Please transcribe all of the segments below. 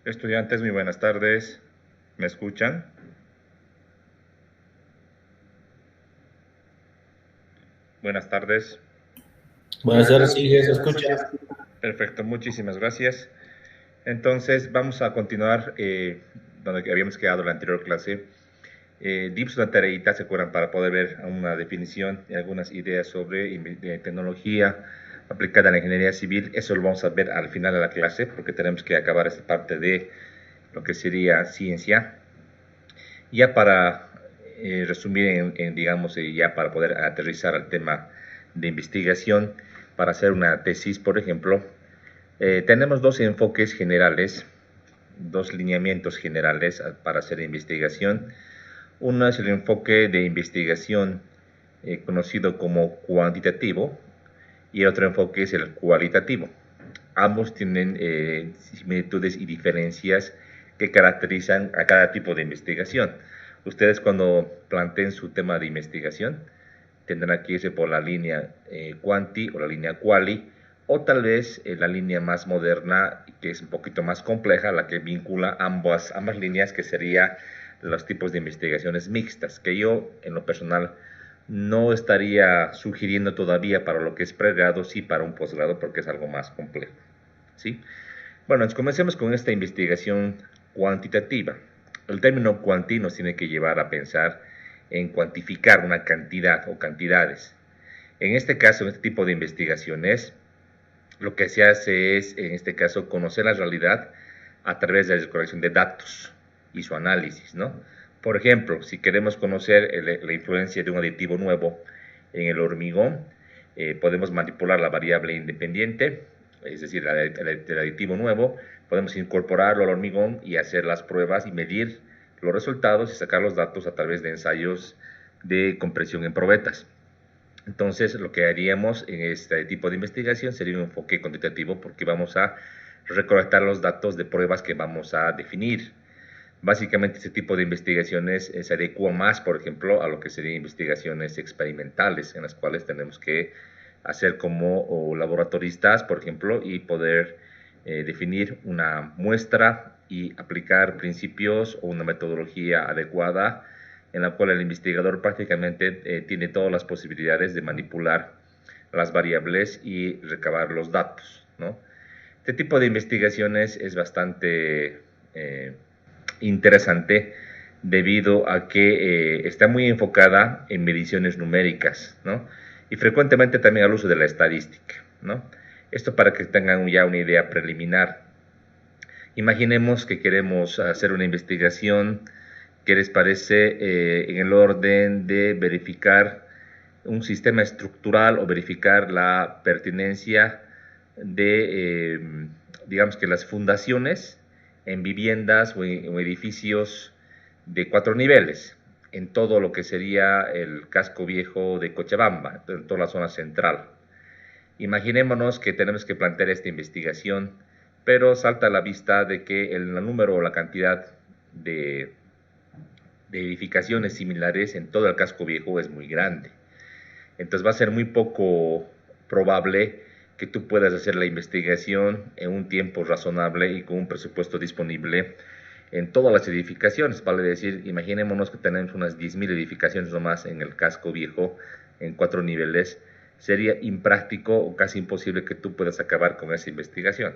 Estudiantes, muy buenas tardes. ¿Me escuchan? Buenas tardes. Buenas tardes, sí, se escucha. Perfecto, muchísimas gracias. Entonces, vamos a continuar donde habíamos quedado en la anterior clase. Dimos una tareita, ¿se acuerdan? Para poder ver una definición y algunas ideas sobre tecnología aplicada a la ingeniería civil. Eso lo vamos a ver al final de la clase, porque tenemos que acabar esta parte de lo que sería ciencia. Ya para resumir, digamos, ya para poder aterrizar al tema de investigación, para hacer una tesis, por ejemplo, tenemos dos enfoques generales, dos lineamientos generales para hacer investigación. Uno es el enfoque de investigación conocido como cuantitativo y otro enfoque es el cualitativo. Ambos tienen similitudes y diferencias que caracterizan a cada tipo de investigación. Ustedes cuando planteen su tema de investigación tendrán que irse por la línea quanti o la línea quali, o tal vez la línea más moderna, que es un poquito más compleja, la que vincula ambas líneas, que sería los tipos de investigaciones mixtas, que yo en lo personal no estaría sugiriendo todavía para lo que es pregrado, sí para un posgrado, porque es algo más complejo. ¿Sí? Bueno, comencemos con esta investigación cuantitativa. El término cuanti nos tiene que llevar a pensar en cuantificar una cantidad o cantidades. En este caso, en este tipo de investigaciones, lo que se hace es, en este caso, conocer la realidad a través de la recolección de datos y su análisis, ¿no? Por ejemplo, si queremos conocer la influencia de un aditivo nuevo en el hormigón, podemos manipular la variable independiente, es decir, el aditivo nuevo, podemos incorporarlo al hormigón y hacer las pruebas y medir los resultados y sacar los datos a través de ensayos de compresión en probetas. Entonces, lo que haríamos en este tipo de investigación sería un enfoque cuantitativo, porque vamos a recolectar los datos de pruebas que vamos a definir. Básicamente, este tipo de investigaciones se adecua más, por ejemplo, a lo que serían investigaciones experimentales, en las cuales tenemos que hacer como laboratoristas, por ejemplo, y poder definir una muestra y aplicar principios o una metodología adecuada, en la cual el investigador prácticamente tiene todas las posibilidades de manipular las variables y recabar los datos, ¿no? Este tipo de investigaciones es bastante interesante, debido a que está muy enfocada en mediciones numéricas, ¿no? Y frecuentemente también al uso de la estadística, ¿no? Esto para que tengan ya una idea preliminar. Imaginemos que queremos hacer una investigación que les parece en el orden de verificar un sistema estructural o verificar la pertinencia de, digamos que las fundaciones en viviendas o edificios de 4 niveles, en todo lo que sería el casco viejo de Cochabamba, en toda la zona central. Imaginémonos que tenemos que plantear esta investigación, pero salta a la vista de que el número o la cantidad de, edificaciones similares en todo el casco viejo es muy grande. Entonces va a ser muy poco probable que tú puedas hacer la investigación en un tiempo razonable y con un presupuesto disponible en todas las edificaciones. Vale decir, imaginémonos que tenemos unas 10.000 edificaciones nomás en el casco viejo, en 4 niveles. Sería impráctico o casi imposible que tú puedas acabar con esa investigación.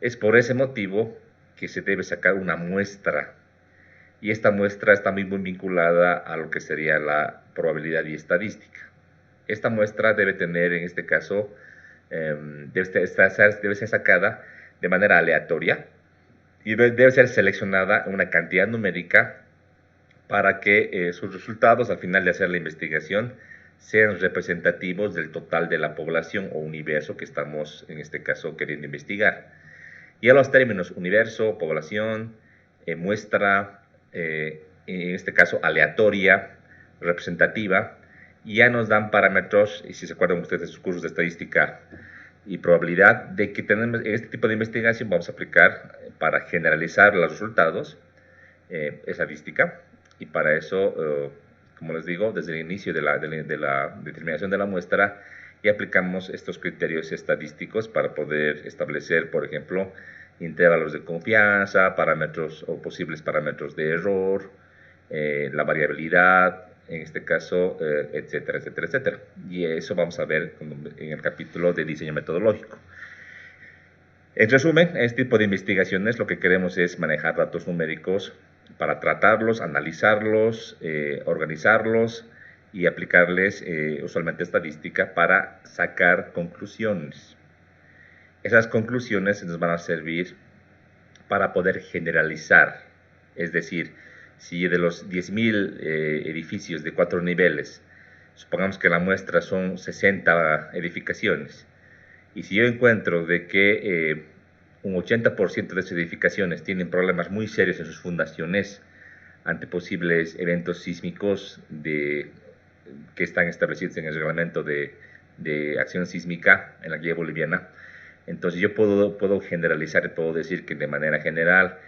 Es por ese motivo que se debe sacar una muestra, y esta muestra está muy vinculada a lo que sería la probabilidad y estadística. Esta muestra debe tener, en este caso, debe ser sacada de manera aleatoria y debe ser seleccionada una cantidad numérica para que sus resultados al final de hacer la investigación sean representativos del total de la población o universo que estamos en este caso queriendo investigar. Y a los términos universo, población, muestra, en este caso aleatoria, representativa, ya nos dan parámetros, y si se acuerdan ustedes de sus cursos de estadística y probabilidad, de que tenemos este tipo de investigación vamos a aplicar para generalizar los resultados estadística, y para eso, como les digo, desde el inicio de la determinación de la muestra, y aplicamos estos criterios estadísticos para poder establecer, por ejemplo, intervalos de confianza, parámetros o posibles parámetros de error, la variabilidad, en este caso, etcétera, etcétera, etcétera. Y eso vamos a ver en el capítulo de diseño metodológico. En resumen, este tipo de investigaciones lo que queremos es manejar datos numéricos para tratarlos, analizarlos, organizarlos y aplicarles usualmente estadística para sacar conclusiones. Esas conclusiones nos van a servir para poder generalizar, es decir, si de los 10.000 edificios de 4 niveles, supongamos que la muestra son 60 edificaciones, y si yo encuentro de que un 80% de esas edificaciones tienen problemas muy serios en sus fundaciones ante posibles eventos sísmicos que están establecidos en el reglamento de acción sísmica en la guía boliviana, entonces yo puedo generalizar y puedo decir que de manera general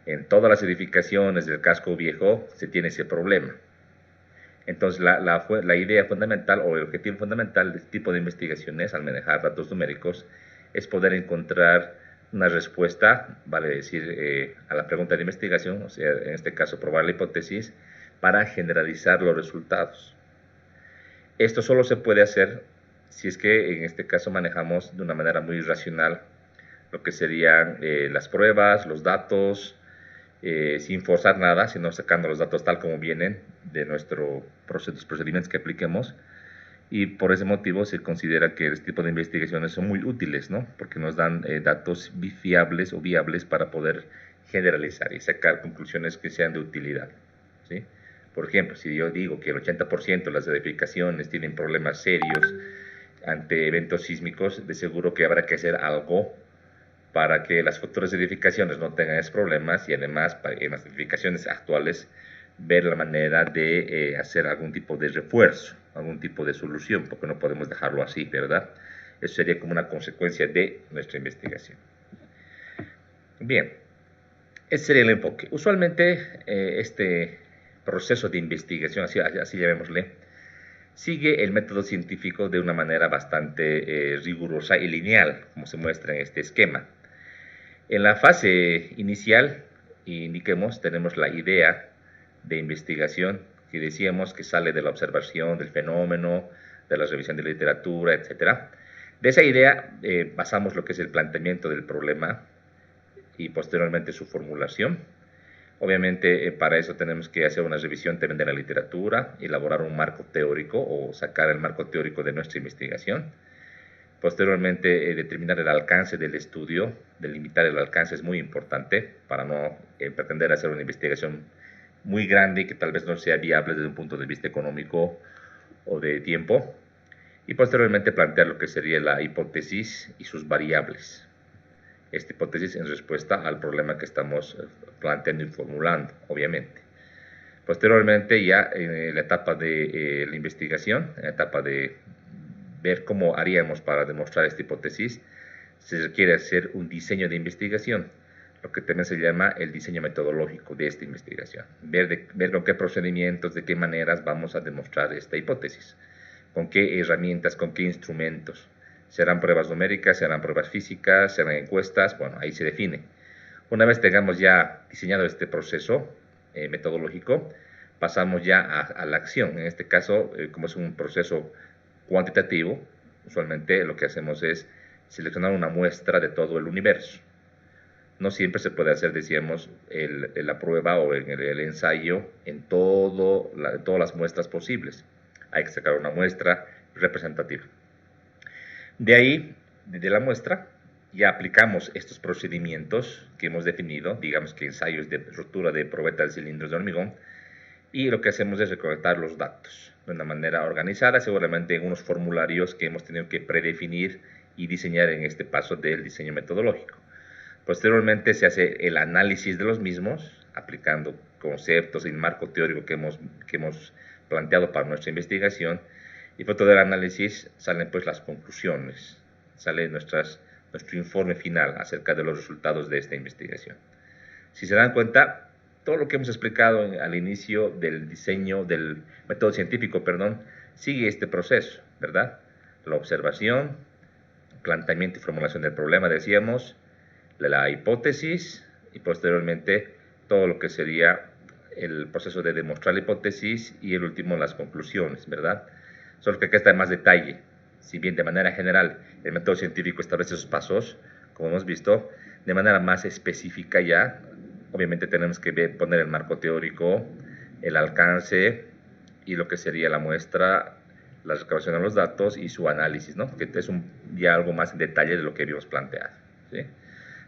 en todas las edificaciones del casco viejo se tiene ese problema. Entonces la idea fundamental o el objetivo fundamental de este tipo de investigaciones al manejar datos numéricos es poder encontrar una respuesta, vale decir, a la pregunta de investigación, o sea, en este caso probar la hipótesis, para generalizar los resultados. Esto solo se puede hacer si es que en este caso manejamos de una manera muy racional lo que serían las pruebas, los datos, sin forzar nada, sino sacando los datos tal como vienen de nuestros procedimientos que apliquemos. Y por ese motivo se considera que este tipo de investigaciones son muy útiles, ¿no? Porque nos dan datos fiables o viables para poder generalizar y sacar conclusiones que sean de utilidad, ¿sí? Por ejemplo, si yo digo que el 80% de las edificaciones tienen problemas serios ante eventos sísmicos, de seguro que habrá que hacer algo para que las futuras edificaciones no tengan esos problemas y además en las edificaciones actuales ver la manera de hacer algún tipo de refuerzo, algún tipo de solución, porque no podemos dejarlo así, ¿verdad? Eso sería como una consecuencia de nuestra investigación. Bien, ese sería el enfoque. Usualmente este proceso de investigación, así llamémosle, sigue el método científico de una manera bastante rigurosa y lineal, como se muestra en este esquema. En la fase inicial, indiquemos, tenemos la idea de investigación que decíamos que sale de la observación del fenómeno, de la revisión de literatura, etc. De esa idea basamos lo que es el planteamiento del problema y posteriormente su formulación. Obviamente para eso tenemos que hacer una revisión también de la literatura, elaborar un marco teórico o sacar el marco teórico de nuestra investigación. Posteriormente, determinar el alcance del estudio, delimitar el alcance es muy importante para no pretender hacer una investigación muy grande que tal vez no sea viable desde un punto de vista económico o de tiempo. Y posteriormente plantear lo que sería la hipótesis y sus variables. Esta hipótesis en respuesta al problema que estamos planteando y formulando, obviamente. Posteriormente, ya en la etapa de la investigación, en la etapa de ver cómo haríamos para demostrar esta hipótesis, se requiere hacer un diseño de investigación, lo que también se llama el diseño metodológico de esta investigación. Ver con qué procedimientos, de qué maneras vamos a demostrar esta hipótesis, con qué herramientas, con qué instrumentos. ¿Serán pruebas numéricas, serán pruebas físicas, serán encuestas? Bueno, ahí se define. Una vez tengamos ya diseñado este proceso metodológico, pasamos ya a la acción. En este caso, como es un proceso cuantitativo, usualmente lo que hacemos es seleccionar una muestra de todo el universo. No siempre se puede hacer, decíamos, la prueba o el ensayo en todas las muestras posibles. Hay que sacar una muestra representativa. De ahí, desde la muestra, ya aplicamos estos procedimientos que hemos definido, digamos que ensayos de rotura de probeta de cilindros de hormigón, y lo que hacemos es recolectar los datos de una manera organizada, seguramente en unos formularios que hemos tenido que predefinir y diseñar en este paso del diseño metodológico. Posteriormente se hace el análisis de los mismos, aplicando conceptos y marco teórico que hemos planteado para nuestra investigación, y fruto del análisis salen pues las conclusiones, sale nuestro informe final acerca de los resultados de esta investigación. Si se dan cuenta, todo lo que hemos explicado al inicio del diseño del método científico, sigue este proceso, ¿verdad? La observación, planteamiento y formulación del problema, decíamos, la hipótesis y posteriormente todo lo que sería el proceso de demostrar la hipótesis y el último las conclusiones, ¿verdad? Solo que acá está en más detalle. Si bien de manera general el método científico establece sus pasos, como hemos visto, de manera más específica ya, obviamente tenemos que poner el marco teórico, el alcance y lo que sería la muestra, la recabación de los datos y su análisis, ¿no? Que es ya algo más en detalle de lo que habíamos planteado, ¿sí?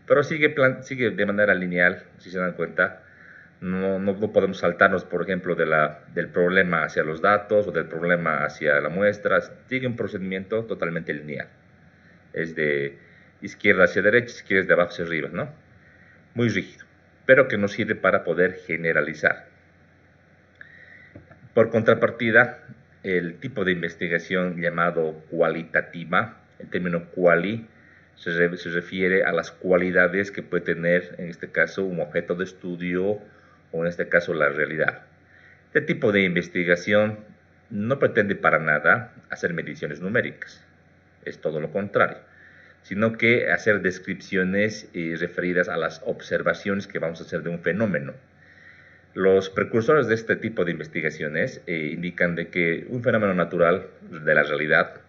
Pero sigue de manera lineal, si se dan cuenta. No podemos saltarnos, por ejemplo, del problema hacia los datos o del problema hacia la muestra. Sigue un procedimiento totalmente lineal. Es de izquierda hacia derecha, izquierda de abajo hacia arriba, ¿no? Muy rígido, pero que nos sirve para poder generalizar. Por contrapartida, el tipo de investigación llamado cualitativa, el término quali, se refiere a las cualidades que puede tener, en este caso, un objeto de estudio o en este caso la realidad. Este tipo de investigación no pretende para nada hacer mediciones numéricas, es todo lo contrario, sino que hacer descripciones referidas a las observaciones que vamos a hacer de un fenómeno. Los precursores de este tipo de investigaciones indican de que un fenómeno natural de la realidad,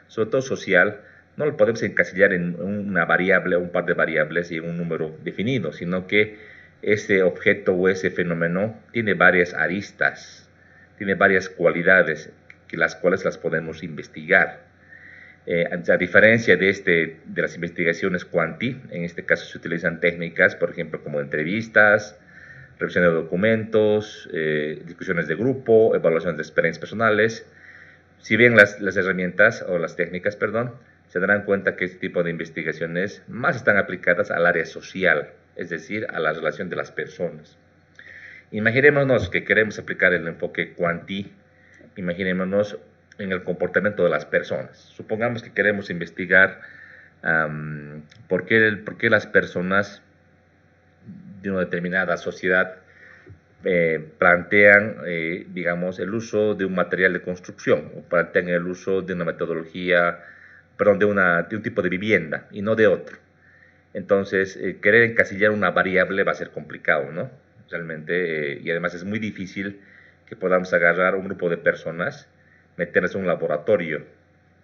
sobre todo social, no lo podemos encasillar en una variable o un par de variables y en un número definido, sino que ese objeto o ese fenómeno tiene varias aristas, tiene varias cualidades, las cuales las podemos investigar. A diferencia de las investigaciones quanti, en este caso se utilizan técnicas, por ejemplo, como entrevistas, revisión de documentos, discusiones de grupo, evaluación de experiencias personales. Si bien las herramientas o las técnicas, perdón, se darán cuenta que este tipo de investigaciones más están aplicadas al área social, es decir, a la relación de las personas. Imaginémonos que queremos aplicar el enfoque quanti, imaginémonos en el comportamiento de las personas. Supongamos que queremos investigar por qué las personas de una determinada sociedad plantean, digamos, el uso de un material de construcción, o plantean el uso de una metodología, perdón, de un tipo de vivienda y no de otro. Entonces, querer encasillar una variable va a ser complicado, ¿no? Realmente, y además es muy difícil que podamos agarrar un grupo de personas, meterles en un laboratorio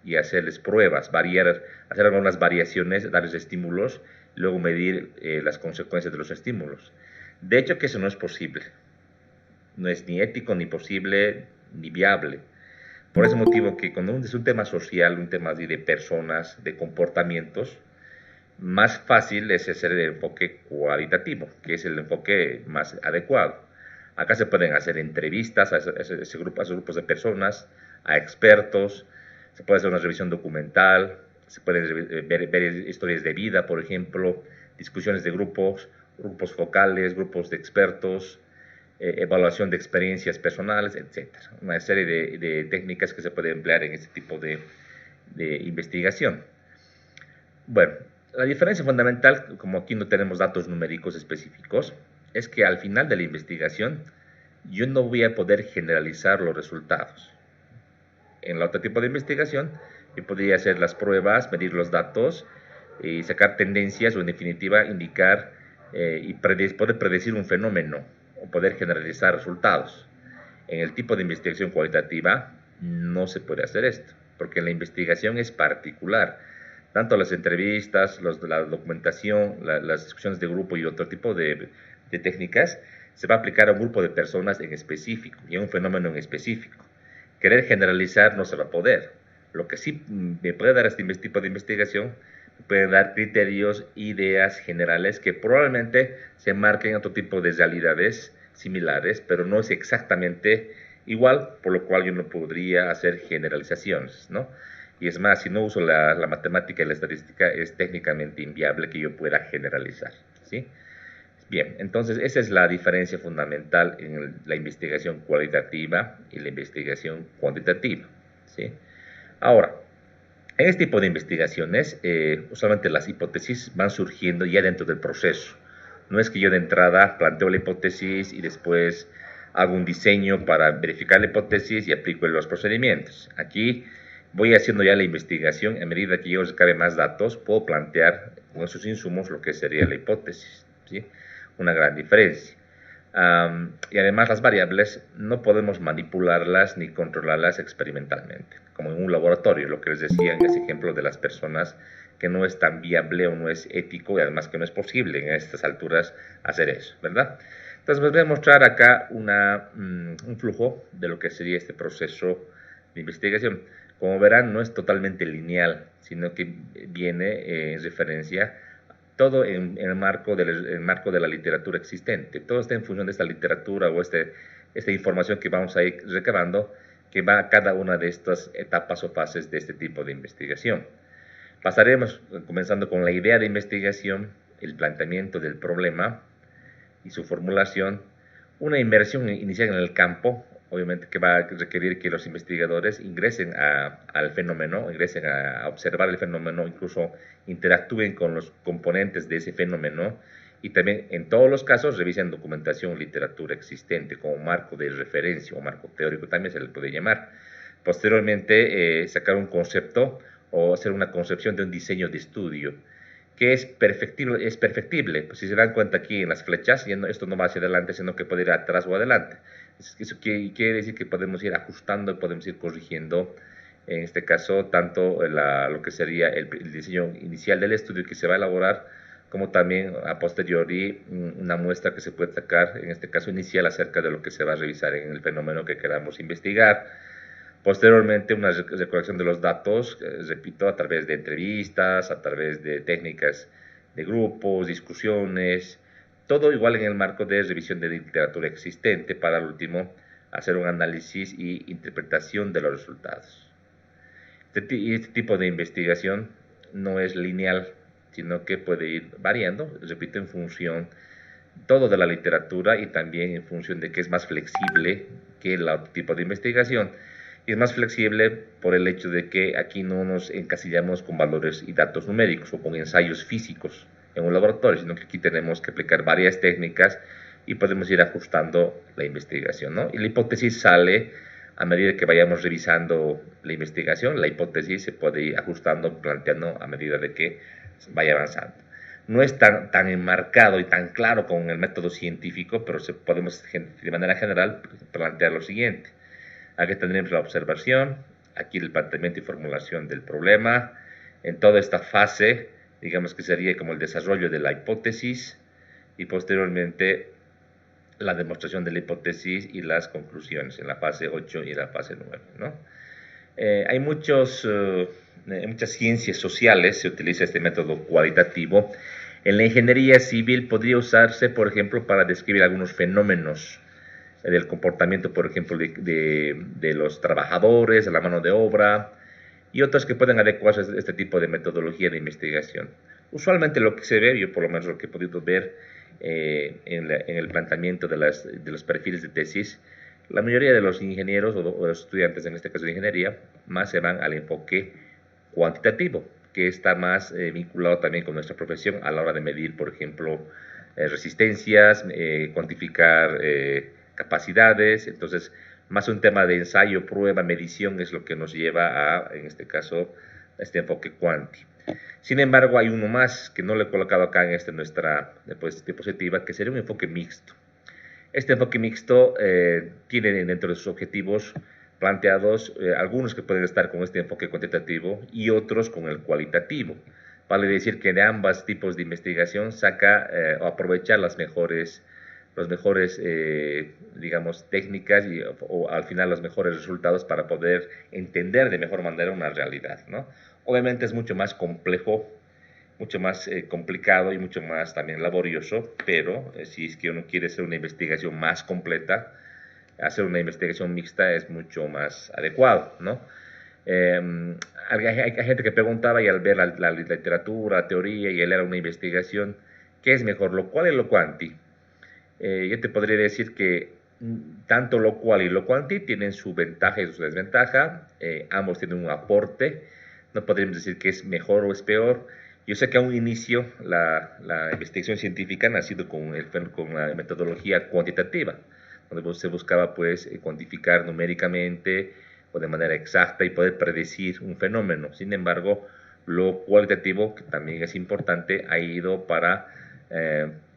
y hacerles pruebas, hacer algunas variaciones, darles estímulos, y luego medir las consecuencias de los estímulos. De hecho, que eso no es posible. No es ni ético, ni posible, ni viable. Por ese motivo que cuando es un tema social, un tema de personas, de comportamientos, más fácil es hacer el enfoque cualitativo, que es el enfoque más adecuado. Acá se pueden hacer entrevistas a esos grupos de personas, a expertos, se puede hacer una revisión documental, se pueden ver historias de vida, por ejemplo, discusiones de grupos focales, grupos de expertos, evaluación de experiencias personales, etc. Una serie de técnicas que se pueden emplear en este tipo de investigación. Bueno, la diferencia fundamental, como aquí no tenemos datos numéricos específicos, es que al final de la investigación yo no voy a poder generalizar los resultados. En el otro tipo de investigación yo podría hacer las pruebas, medir los datos y sacar tendencias o en definitiva indicar y poder predecir un fenómeno o poder generalizar resultados. En el tipo de investigación cualitativa no se puede hacer esto, porque la investigación es particular. Tanto las entrevistas, la documentación, las discusiones de grupo y otro tipo de técnicas se va a aplicar a un grupo de personas en específico y a un fenómeno en específico. Querer generalizar no se va a poder. Lo que sí me puede dar este tipo de investigación, me puede dar criterios, ideas generales que probablemente se marquen en otro tipo de realidades similares, pero no es exactamente igual, por lo cual yo no podría hacer generalizaciones, ¿no? Y es más, si no uso la matemática y la estadística, es técnicamente inviable que yo pueda generalizar, ¿sí? Bien, entonces esa es la diferencia fundamental en la investigación cualitativa y la investigación cuantitativa, ¿sí? Ahora, en este tipo de investigaciones, usualmente las hipótesis van surgiendo ya dentro del proceso. No es que yo de entrada planteo la hipótesis y después hago un diseño para verificar la hipótesis y aplico los procedimientos. Aquí voy haciendo ya la investigación, a medida que yo recabe más datos, puedo plantear con esos insumos lo que sería la hipótesis, ¿sí? Una gran diferencia. Y además las variables no podemos manipularlas ni controlarlas experimentalmente, como en un laboratorio, lo que les decía en ese ejemplo de las personas, que no es tan viable o no es ético y además que no es posible en estas alturas hacer eso, ¿verdad? Entonces les voy a mostrar acá un flujo de lo que sería este proceso de investigación. Como verán, no es totalmente lineal, sino que viene en referencia todo en el marco de la literatura existente. Todo está en función de esta literatura o esta información que vamos a ir recabando, que va a cada una de estas etapas o fases de este tipo de investigación. Pasaremos comenzando con la idea de investigación, el planteamiento del problema y su formulación, una inmersión inicial en el campo, obviamente que va a requerir que los investigadores ingresen al fenómeno, ingresen a observar el fenómeno, incluso interactúen con los componentes de ese fenómeno y también en todos los casos revisen documentación, literatura existente como marco de referencia o marco teórico también se le puede llamar. Posteriormente sacar un concepto o hacer una concepción de un diseño de estudio que es perfectible. Pues si se dan cuenta aquí en las flechas, esto no va hacia adelante, sino que puede ir atrás o adelante. Eso quiere decir que podemos ir ajustando y podemos ir corrigiendo, en este caso, tanto lo que sería el diseño inicial del estudio que se va a elaborar, como también a posteriori una muestra que se puede sacar, en este caso inicial, acerca de lo que se va a revisar en el fenómeno que queramos investigar. Posteriormente, una recolección de los datos, repito, a través de entrevistas, a través de técnicas de grupos, discusiones, todo igual en el marco de revisión de literatura existente para, al último, hacer un análisis y interpretación de los resultados. Este tipo de investigación no es lineal, sino que puede ir variando, repito, en función todo de la literatura y también en función de que es más flexible que el otro tipo de investigación. Y es más flexible por el hecho de que aquí no nos encasillamos con valores y datos numéricos o con ensayos físicos en un laboratorio, sino que aquí tenemos que aplicar varias técnicas y podemos ir ajustando la investigación, ¿no? Y la hipótesis sale a medida que vayamos revisando la investigación, la hipótesis se puede ir ajustando, planteando a medida de que vaya avanzando. No es tan enmarcado y tan claro con el método científico, pero podemos de manera general plantear lo siguiente. Aquí tendremos la observación, aquí el planteamiento y formulación del problema, en toda esta fase, digamos que sería como el desarrollo de la hipótesis y posteriormente la demostración de la hipótesis y las conclusiones en la fase 8 y la fase 9, ¿no? Hay muchas ciencias sociales, se utiliza este método cualitativo. En la ingeniería civil podría usarse, por ejemplo, para describir algunos fenómenos del comportamiento, por ejemplo, de los trabajadores, de la mano de obra, y otros que pueden adecuarse a este tipo de metodología de investigación. Usualmente lo que se ve, yo por lo menos lo que he podido ver en el planteamiento de los perfiles de tesis, la mayoría de los ingenieros o los estudiantes, en este caso de ingeniería, más se van al enfoque cuantitativo, que está más vinculado también con nuestra profesión a la hora de medir, por ejemplo, resistencias, cuantificar capacidades. Entonces, más un tema de ensayo, prueba, medición es lo que nos lleva a, en este caso, este enfoque cuanti. Sin embargo, hay uno más que no lo he colocado acá en nuestra diapositiva, que sería un enfoque mixto. Este enfoque mixto tiene dentro de sus objetivos planteados algunos que pueden estar con este enfoque cuantitativo y otros con el cualitativo. Vale decir que de ambos tipos de investigación saca o aprovecha las mejores digamos, técnicas o al final los mejores resultados para poder entender de mejor manera una realidad, ¿no? Obviamente es mucho más complejo, mucho más complicado y mucho más también laborioso, pero si es que uno quiere hacer una investigación más completa, hacer una investigación mixta es mucho más adecuado, ¿no? Hay gente que preguntaba y al ver la literatura, la teoría y leer una investigación, ¿qué es mejor, lo cual y lo cuanti? Yo te podría decir que tanto lo cual y lo cuanti tienen su ventaja y su desventaja, ambos tienen un aporte, no podríamos decir que es mejor o es peor. Yo sé que a un inicio la investigación científica ha nacido con la metodología cuantitativa, donde se buscaba pues cuantificar numéricamente o de manera exacta y poder predecir un fenómeno. Sin embargo, lo cualitativo, que también es importante, ha ido para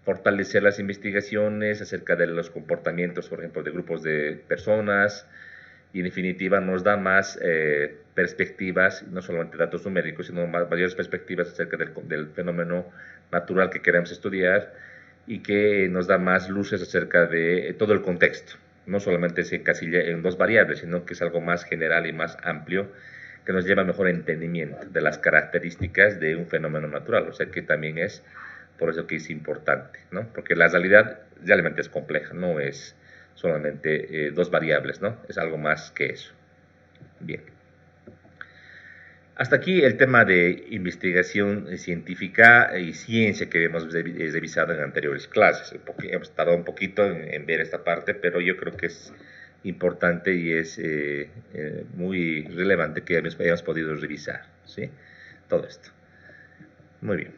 fortalecer las investigaciones acerca de los comportamientos, por ejemplo, de grupos de personas, y en definitiva nos da más perspectivas, no solamente datos numéricos, sino mayores perspectivas acerca del fenómeno natural que queremos estudiar, y que nos da más luces acerca de todo el contexto. No solamente se encasilla en dos variables, sino que es algo más general y más amplio, que nos lleva a mejor entendimiento de las características de un fenómeno natural. O sea que también es por eso que es importante, ¿no? Porque la realidad realmente es compleja, no es solamente dos variables, ¿no? Es algo más que eso. Bien. Hasta aquí el tema de investigación científica y ciencia que hemos revisado en anteriores clases. Hemos tardado un poquito en ver esta parte, pero yo creo que es importante y es muy relevante que hayamos podido revisar, ¿sí? Todo esto. Muy bien.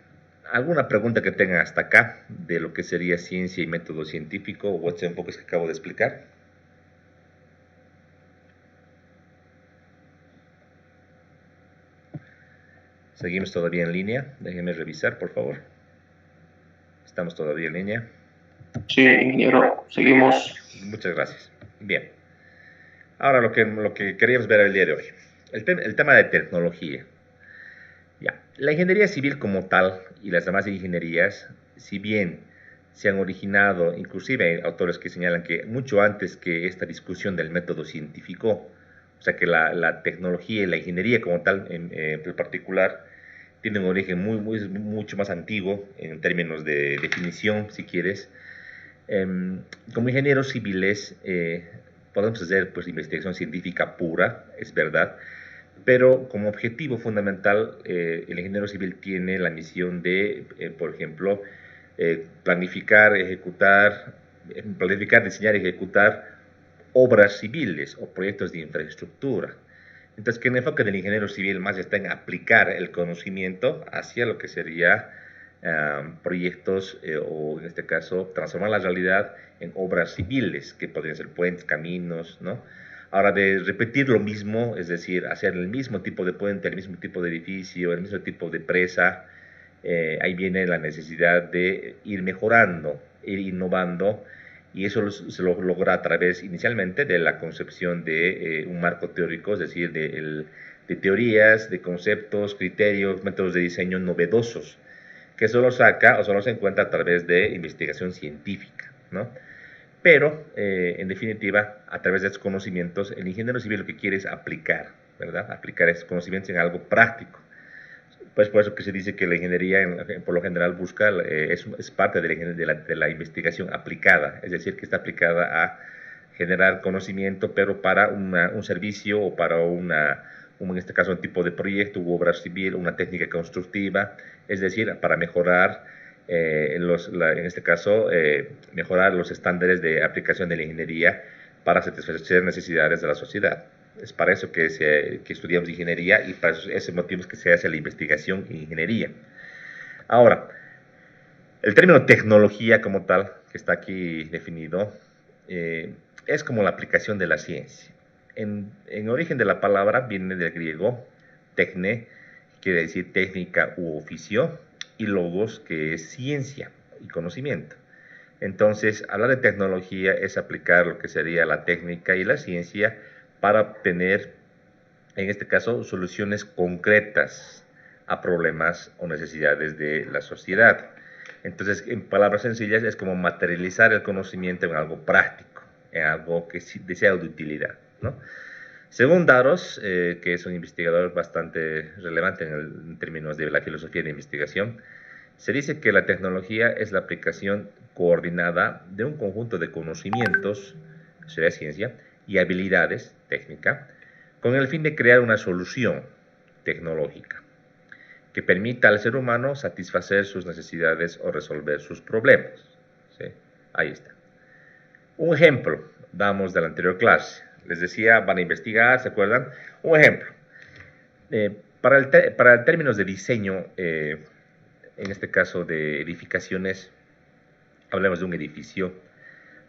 ¿Alguna pregunta que tengan hasta acá de lo que sería ciencia y método científico o estos enfoques que acabo de explicar? ¿Seguimos todavía en línea? Déjenme revisar, por favor. ¿Estamos todavía en línea? Sí, ingeniero, seguimos. Muchas gracias. Bien. Ahora lo que queríamos ver el día de hoy. El tema de tecnología. Ya. La ingeniería civil como tal y las demás ingenierías, si bien se han originado, inclusive hay autores que señalan que mucho antes que esta discusión del método científico, o sea que la tecnología y la ingeniería como tal en particular tiene un origen mucho más antiguo en términos de definición, si quieres. Como ingenieros civiles podemos hacer pues investigación científica pura, es verdad, pero como objetivo fundamental el ingeniero civil tiene la misión de, por ejemplo, planificar, diseñar y ejecutar obras civiles o proyectos de infraestructura. Entonces, que el enfoque del ingeniero civil más está en aplicar el conocimiento hacia lo que sería proyectos o en este caso transformar la realidad en obras civiles, que podrían ser puentes, caminos, ¿no? Ahora, de repetir lo mismo, es decir, hacer el mismo tipo de puente, el mismo tipo de edificio, el mismo tipo de presa, ahí viene la necesidad de ir mejorando, ir innovando, y eso se lo logra a través inicialmente de la concepción de un marco teórico, es decir, de teorías, de conceptos, criterios, métodos de diseño novedosos, que solo saca o solo se encuentra a través de investigación científica, ¿no? Pero, en definitiva, a través de estos conocimientos, el ingeniero civil lo que quiere es aplicar, ¿verdad? Aplicar esos conocimientos en algo práctico. Pues por eso que se dice que la ingeniería, por lo general, busca, es parte de la investigación aplicada, es decir, que está aplicada a generar conocimiento, pero para un servicio o para en este caso, un tipo de proyecto u obra civil, una técnica constructiva, es decir, para mejorar, en este caso, mejorar los estándares de aplicación de la ingeniería para satisfacer necesidades de la sociedad. Es para eso que estudiamos ingeniería y para ese motivo es que se hace la investigación en ingeniería. Ahora, el término tecnología como tal, que está aquí definido, es como la aplicación de la ciencia. En origen de la palabra viene del griego tecne, quiere decir técnica u oficio, y logos, que es ciencia y conocimiento. Entonces, hablar de tecnología es aplicar lo que sería la técnica y la ciencia para obtener, en este caso, soluciones concretas a problemas o necesidades de la sociedad. Entonces, en palabras sencillas, es como materializar el conocimiento en algo práctico, en algo que sea de utilidad, ¿no? Según Daros, que es un investigador bastante relevante en términos de la filosofía de investigación, se dice que la tecnología es la aplicación coordinada de un conjunto de conocimientos, sería ciencia, y habilidades, técnica, con el fin de crear una solución tecnológica que permita al ser humano satisfacer sus necesidades o resolver sus problemas. ¿Sí? Ahí está. Un ejemplo, damos de la anterior clase. Les decía, van a investigar, ¿se acuerdan? Un ejemplo. Para términos de diseño, en este caso de edificaciones, hablemos de un edificio.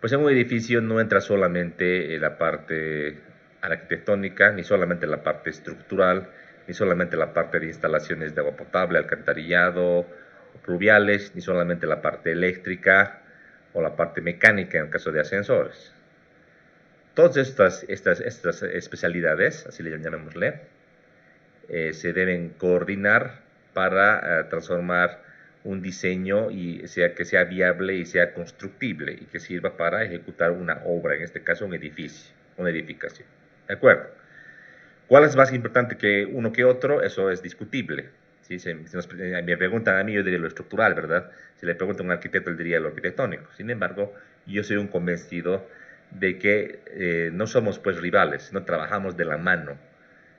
Pues en un edificio no entra solamente la parte a la arquitectónica, ni solamente la parte estructural, ni solamente la parte de instalaciones de agua potable, alcantarillado, pluviales, ni solamente la parte eléctrica o la parte mecánica en el caso de ascensores. Todas estas especialidades, así le llamémosle, se deben coordinar para transformar un diseño y que sea viable y sea constructible y que sirva para ejecutar una obra, en este caso un edificio, una edificación. ¿De acuerdo? ¿Cuál es más importante que uno que otro? Eso es discutible. Si me preguntan a mí, yo diría lo estructural, ¿verdad? Si le preguntan a un arquitecto, él diría lo arquitectónico. Sin embargo, yo soy un convencido de que no somos pues rivales, no trabajamos de la mano.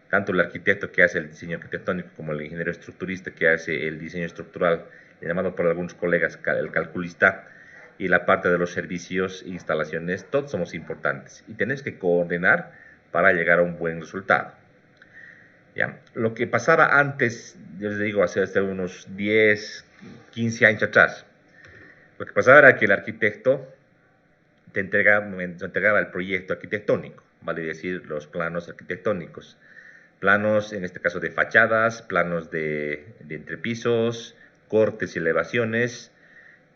Tanto el arquitecto que hace el diseño arquitectónico como el ingeniero estructurista que hace el diseño estructural, llamado por algunos colegas el calculista, y la parte de los servicios e instalaciones, todos somos importantes y tenemos que coordinar para llegar a un buen resultado. ¿Ya? Lo que pasaba antes, yo les digo, hace unos 10, 15 años atrás, lo que pasaba era que el arquitecto te entregaba el proyecto arquitectónico, vale decir, los planos arquitectónicos. Planos, en este caso, de fachadas, planos de entrepisos, cortes y elevaciones,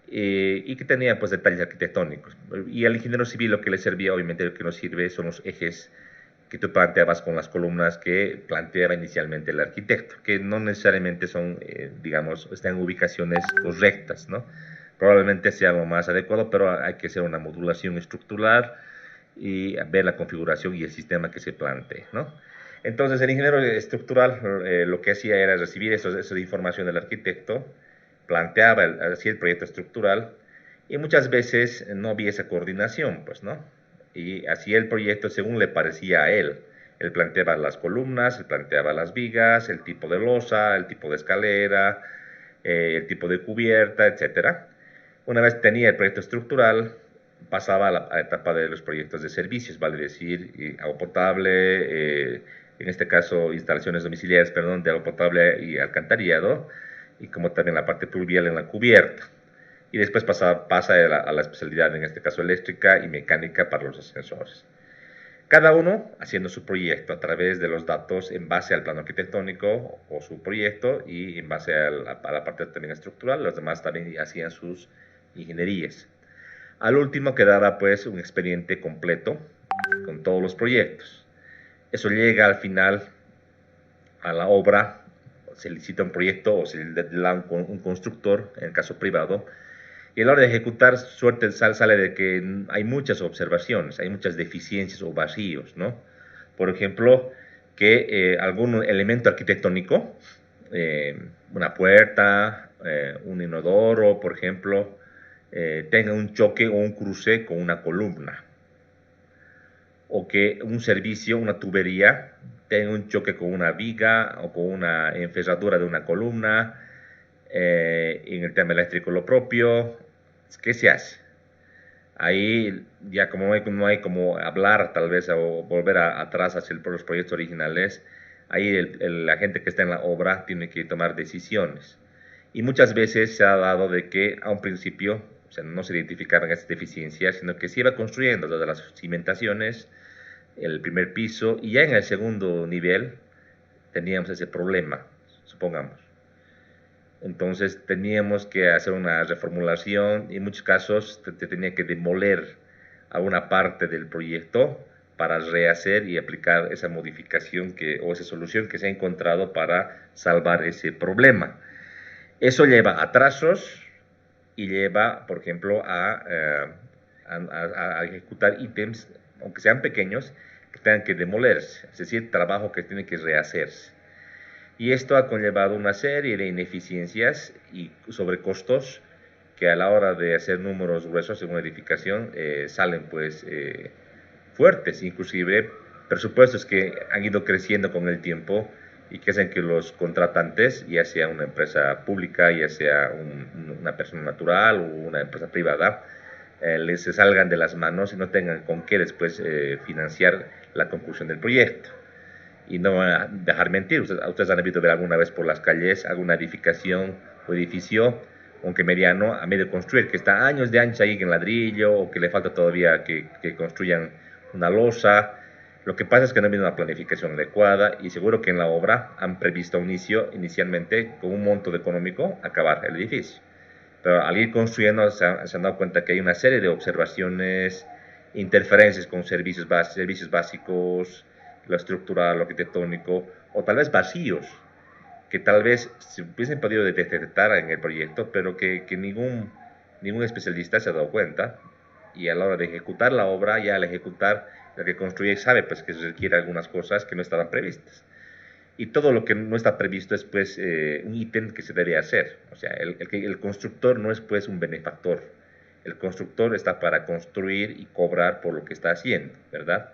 y que tenía pues detalles arquitectónicos. Y al ingeniero civil lo que le servía, obviamente, lo que nos sirve son los ejes que tú planteabas con las columnas que planteaba inicialmente el arquitecto, que no necesariamente son, digamos, están en ubicaciones correctas, ¿no? Probablemente sea lo más adecuado, pero hay que hacer una modulación estructural y ver la configuración y el sistema que se plantee, ¿no? Entonces el ingeniero estructural lo que hacía era recibir esa información del arquitecto, planteaba hacía el proyecto estructural y muchas veces no había esa coordinación, pues, ¿no? Y hacía el proyecto según le parecía a él. Él planteaba las columnas, él planteaba las vigas, el tipo de losa, el tipo de escalera, el tipo de cubierta, etcétera. Una vez tenía el proyecto estructural, pasaba a la etapa de los proyectos de servicios, vale decir, agua potable, en este caso instalaciones domiciliarias, perdón, de agua potable y alcantarillado, y como también la parte pluvial en la cubierta. Y después pasa a la especialidad, en este caso eléctrica y mecánica para los ascensores. Cada uno haciendo su proyecto a través de los datos en base al plano arquitectónico o su proyecto y en base a la parte también estructural, los demás también hacían sus ingenierías. Al último quedaba pues un expediente completo con todos los proyectos. Eso llega al final a la obra, se licita un proyecto o se le da un constructor, en el caso privado, y a la hora de ejecutar, suerte sale de que hay muchas observaciones, hay muchas deficiencias o vacíos, ¿no? Por ejemplo, que algún elemento arquitectónico, una puerta, un inodoro, por ejemplo, tenga un choque o un cruce con una columna, o que un servicio, una tubería, tenga un choque con una viga o con una enferradura de una columna. En el tema eléctrico lo propio. ¿Qué se hace? Ahí ya como no hay como hablar tal vez o volver atrás hacia los proyectos originales, ahí la gente que está en la obra tiene que tomar decisiones. Y muchas veces se ha dado de que a un principio, o sea, no se identificaban esas deficiencias, sino que se iba construyendo desde las cimentaciones, el primer piso, y ya en el segundo nivel teníamos ese problema, supongamos. Entonces teníamos que hacer una reformulación y en muchos casos te tenía que demoler alguna parte del proyecto para rehacer y aplicar esa modificación o esa solución que se ha encontrado para salvar ese problema. Eso lleva a atrasos y lleva, por ejemplo, a ejecutar ítems, aunque sean pequeños, que tengan que demolerse, es decir, trabajo que tiene que rehacerse. Y esto ha conllevado una serie de ineficiencias y sobrecostos que a la hora de hacer números gruesos en una edificación salen pues fuertes, inclusive presupuestos que han ido creciendo con el tiempo y que hacen que los contratantes, ya sea una empresa pública, ya sea una persona natural o una empresa privada, les salgan de las manos y no tengan con qué después financiar la conclusión del proyecto. Y no van a dejar mentir, ustedes han debido ver alguna vez por las calles alguna edificación o edificio, aunque mediano, a medio construir, que está años de ancha ahí en ladrillo, o que le falta todavía que construyan una losa. Lo que pasa es que no ha habido una planificación adecuada y seguro que en la obra han previsto inicialmente con un monto económico acabar el edificio. Pero al ir construyendo se han dado cuenta que hay una serie de observaciones, interferencias con servicios básicos, lo estructural, lo arquitectónico, o tal vez vacíos, que tal vez se hubiesen podido detectar en el proyecto, pero que ningún especialista se ha dado cuenta. Y a la hora de ejecutar la obra, ya al ejecutar, el que construye sabe pues, que se requiere algunas cosas que no estaban previstas. Y todo lo que no está previsto es pues un ítem que se debe hacer. O sea, el constructor no es pues un benefactor. El constructor está para construir y cobrar por lo que está haciendo, ¿verdad?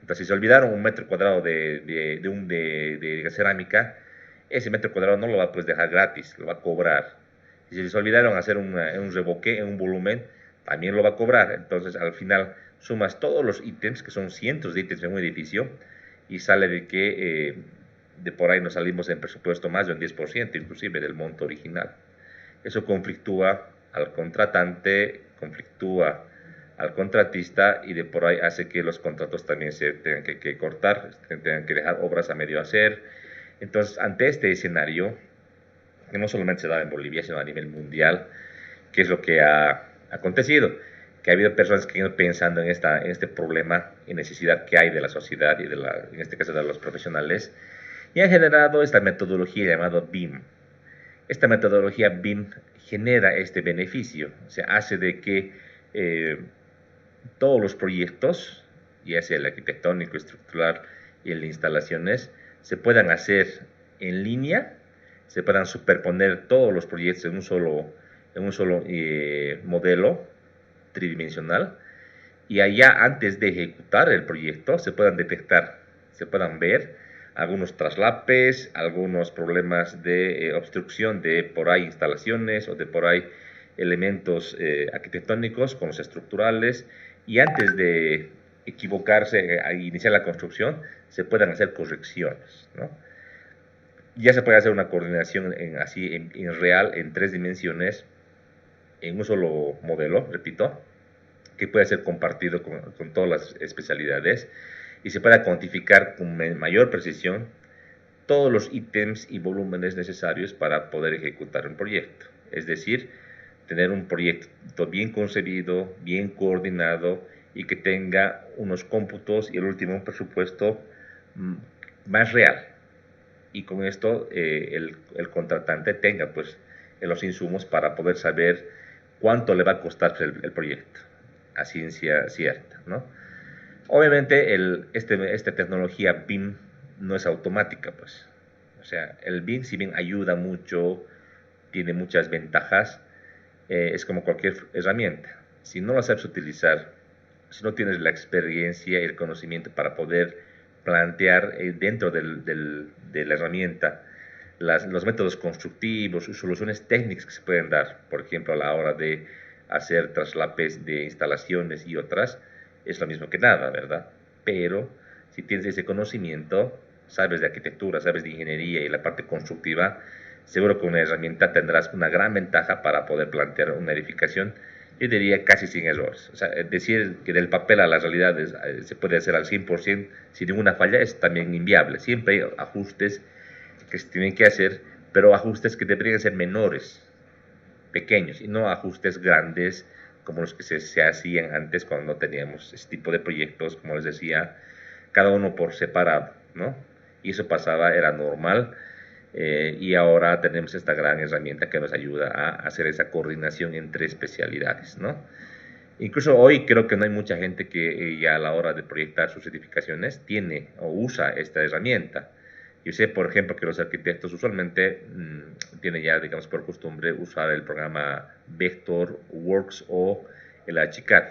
Entonces, si se olvidaron un metro cuadrado de cerámica, ese metro cuadrado no lo va a pues, dejar gratis, lo va a cobrar. Y si se olvidaron hacer un revoque en un volumen, también lo va a cobrar. Entonces, al final, sumas todos los ítems, que son cientos de ítems en un edificio, y sale de que de por ahí nos salimos en presupuesto más de un 10%, inclusive del monto original. Eso conflictúa al contratante, conflictúa al contratista y de por ahí hace que los contratos también se tengan que cortar, tengan que dejar obras a medio hacer. Entonces, ante este escenario, que no solamente se da en Bolivia, sino a nivel mundial, ¿qué es lo que ha acontecido? Que ha habido personas que han ido pensando en este problema y necesidad que hay de la sociedad y en este caso de los profesionales, y han generado esta metodología llamada BIM. Esta metodología BIM genera este beneficio, o sea, hace de que todos los proyectos, ya sea el arquitectónico, estructural y el de instalaciones, se puedan hacer en línea, se puedan superponer todos los proyectos en un solo modelo tridimensional, y allá antes de ejecutar el proyecto se puedan detectar, se puedan ver algunos traslapes, algunos problemas de obstrucción de por ahí instalaciones o de por ahí elementos arquitectónicos con los estructurales, y antes de equivocarse a iniciar la construcción se puedan hacer correcciones, ¿no? Ya se puede hacer una coordinación en real, en 3 dimensiones, en un solo modelo, repito, que puede ser compartido con todas las especialidades y se pueda cuantificar con mayor precisión todos los ítems y volúmenes necesarios para poder ejecutar un proyecto. Es decir, tener un proyecto bien concebido, bien coordinado y que tenga unos cómputos y el último un presupuesto más real. Y con esto el contratante tenga pues los insumos para poder saber cuánto le va a costar el proyecto a ciencia cierta, ¿no? Obviamente esta tecnología BIM no es automática, pues. O sea, el BIM si bien ayuda mucho, tiene muchas ventajas, es como cualquier herramienta. Si no la sabes utilizar, si no tienes la experiencia y el conocimiento para poder plantear dentro de la herramienta los métodos constructivos y soluciones técnicas que se pueden dar, por ejemplo, a la hora de hacer traslapes de instalaciones y otras, es lo mismo que nada, ¿verdad? Pero si tienes ese conocimiento, sabes de arquitectura, sabes de ingeniería y la parte constructiva, seguro que con una herramienta tendrás una gran ventaja para poder plantear una edificación, yo diría casi sin errores. O sea, decir que del papel a la realidad se puede hacer al 100% sin ninguna falla es también inviable. Siempre hay ajustes que se tienen que hacer, pero ajustes que deberían ser menores, pequeños, y no ajustes grandes como los que se hacían antes cuando no teníamos este tipo de proyectos, como les decía, cada uno por separado, ¿no? Y eso pasaba, era normal, y ahora tenemos esta gran herramienta que nos ayuda a hacer esa coordinación entre especialidades, ¿no? Incluso hoy creo que no hay mucha gente que ya a la hora de proyectar sus edificaciones tiene o usa esta herramienta. Yo sé, por ejemplo, que los arquitectos usualmente tienen ya, digamos, por costumbre usar el programa Vectorworks o el Archicad.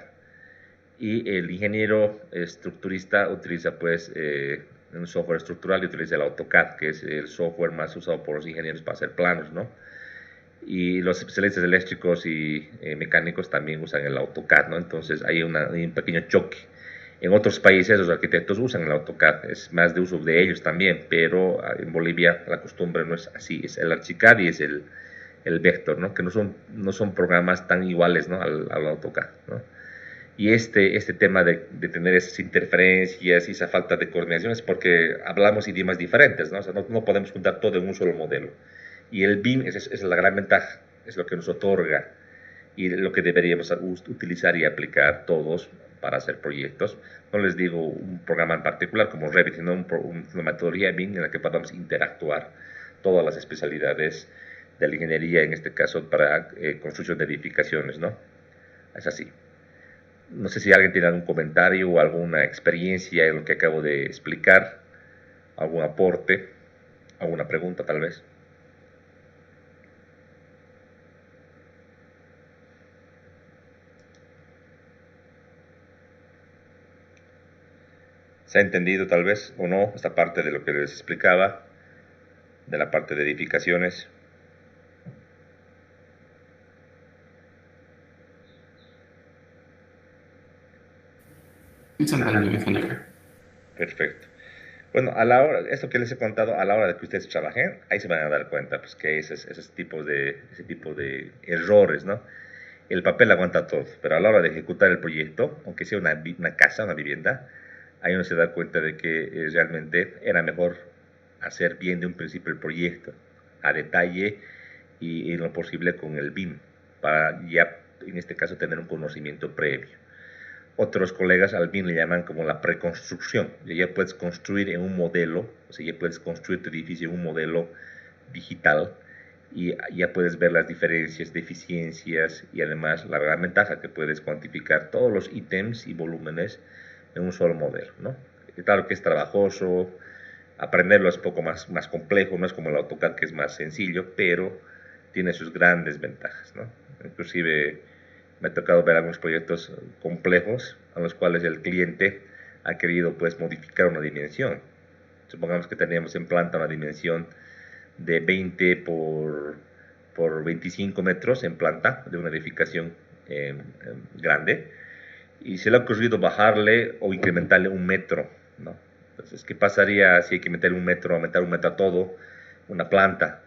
Y el ingeniero estructurista utiliza, pues, un software estructural y utiliza el AutoCAD, que es el software más usado por los ingenieros para hacer planos, ¿no? Y los especialistas eléctricos y mecánicos también usan el AutoCAD, ¿no? Entonces hay un pequeño choque. En otros países los arquitectos usan el AutoCAD, es más de uso de ellos también, pero en Bolivia la costumbre no es así, es el Archicad y es el Vector, ¿no? Que no son programas tan iguales, ¿no? al AutoCAD, ¿no? Y este tema de tener esas interferencias y esa falta de coordinación es porque hablamos idiomas diferentes, ¿no? O sea, no podemos juntar todo en un solo modelo. Y el BIM es la gran ventaja, es lo que nos otorga y lo que deberíamos utilizar y aplicar todos para hacer proyectos. No les digo un programa en particular como Revit, sino una metodología BIM en la que podamos interactuar todas las especialidades de la ingeniería, en este caso para construcción de edificaciones, ¿no? Es así. No sé si alguien tiene algún comentario o alguna experiencia en lo que acabo de explicar, algún aporte, alguna pregunta tal vez. ¿Se ha entendido tal vez o no esta parte de lo que les explicaba, de la parte de edificaciones? Perfecto. Bueno, a la hora, esto que les he contado, a la hora de que ustedes trabajen, ahí se van a dar cuenta pues, que ese tipo de errores, ¿no? El papel aguanta todo, pero a la hora de ejecutar el proyecto, aunque sea una casa, una vivienda, ahí uno se da cuenta de que realmente era mejor hacer bien de un principio el proyecto, a detalle y en lo posible con el BIM, para ya en este caso tener un conocimiento previo. Otros colegas al BIM le llaman como la preconstrucción. Ya puedes construir en un modelo, o sea, ya puedes construir tu edificio en un modelo digital y ya puedes ver las diferencias, deficiencias y además la gran ventaja que puedes cuantificar todos los ítems y volúmenes en un solo modelo, ¿no? Claro que es trabajoso, aprenderlo es un poco más complejo, no es como el AutoCAD que es más sencillo, pero tiene sus grandes ventajas, ¿no? Inclusive me ha tocado ver algunos proyectos complejos a los cuales el cliente ha querido pues modificar una dimensión. Supongamos que teníamos en planta una dimensión de 20 por 25 metros en planta de una edificación grande y se le ha ocurrido bajarle o incrementarle un metro, ¿no? Entonces, ¿qué pasaría si hay que meter un metro, aumentar un metro a todo, una planta?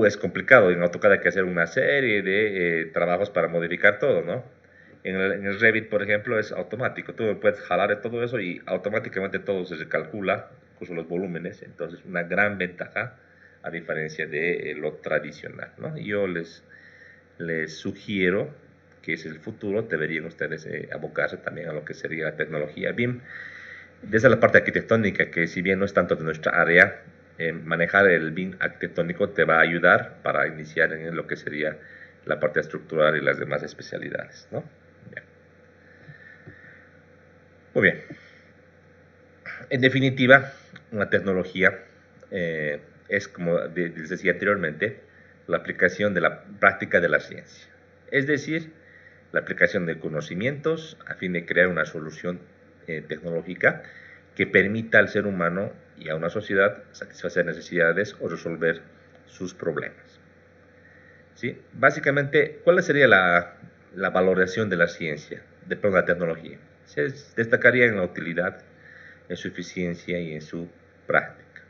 Es complicado, en AutoCAD hay que hacer una serie de trabajos para modificar todo, ¿no? En el Revit, por ejemplo, es automático, tú puedes jalar de todo eso y automáticamente todo se recalcula, incluso los volúmenes, entonces una gran ventaja a diferencia de lo tradicional, ¿no? Yo les sugiero que es el futuro, deberían ustedes abocarse también a lo que sería la tecnología BIM. Desde la parte arquitectónica, que si bien no es tanto de nuestra área, manejar el BIM arquitectónico te va a ayudar para iniciar en lo que sería la parte estructural y las demás especialidades, ¿no? Bien. Muy bien. En definitiva, una tecnología es, como les decía anteriormente, la aplicación de la práctica de la ciencia. Es decir, la aplicación de conocimientos a fin de crear una solución tecnológica que permita al ser humano y a una sociedad satisfacer necesidades o resolver sus problemas. ¿Sí? Básicamente, ¿cuál sería la valoración de la ciencia, de la tecnología? Se destacaría en la utilidad, en su eficiencia y en su práctica.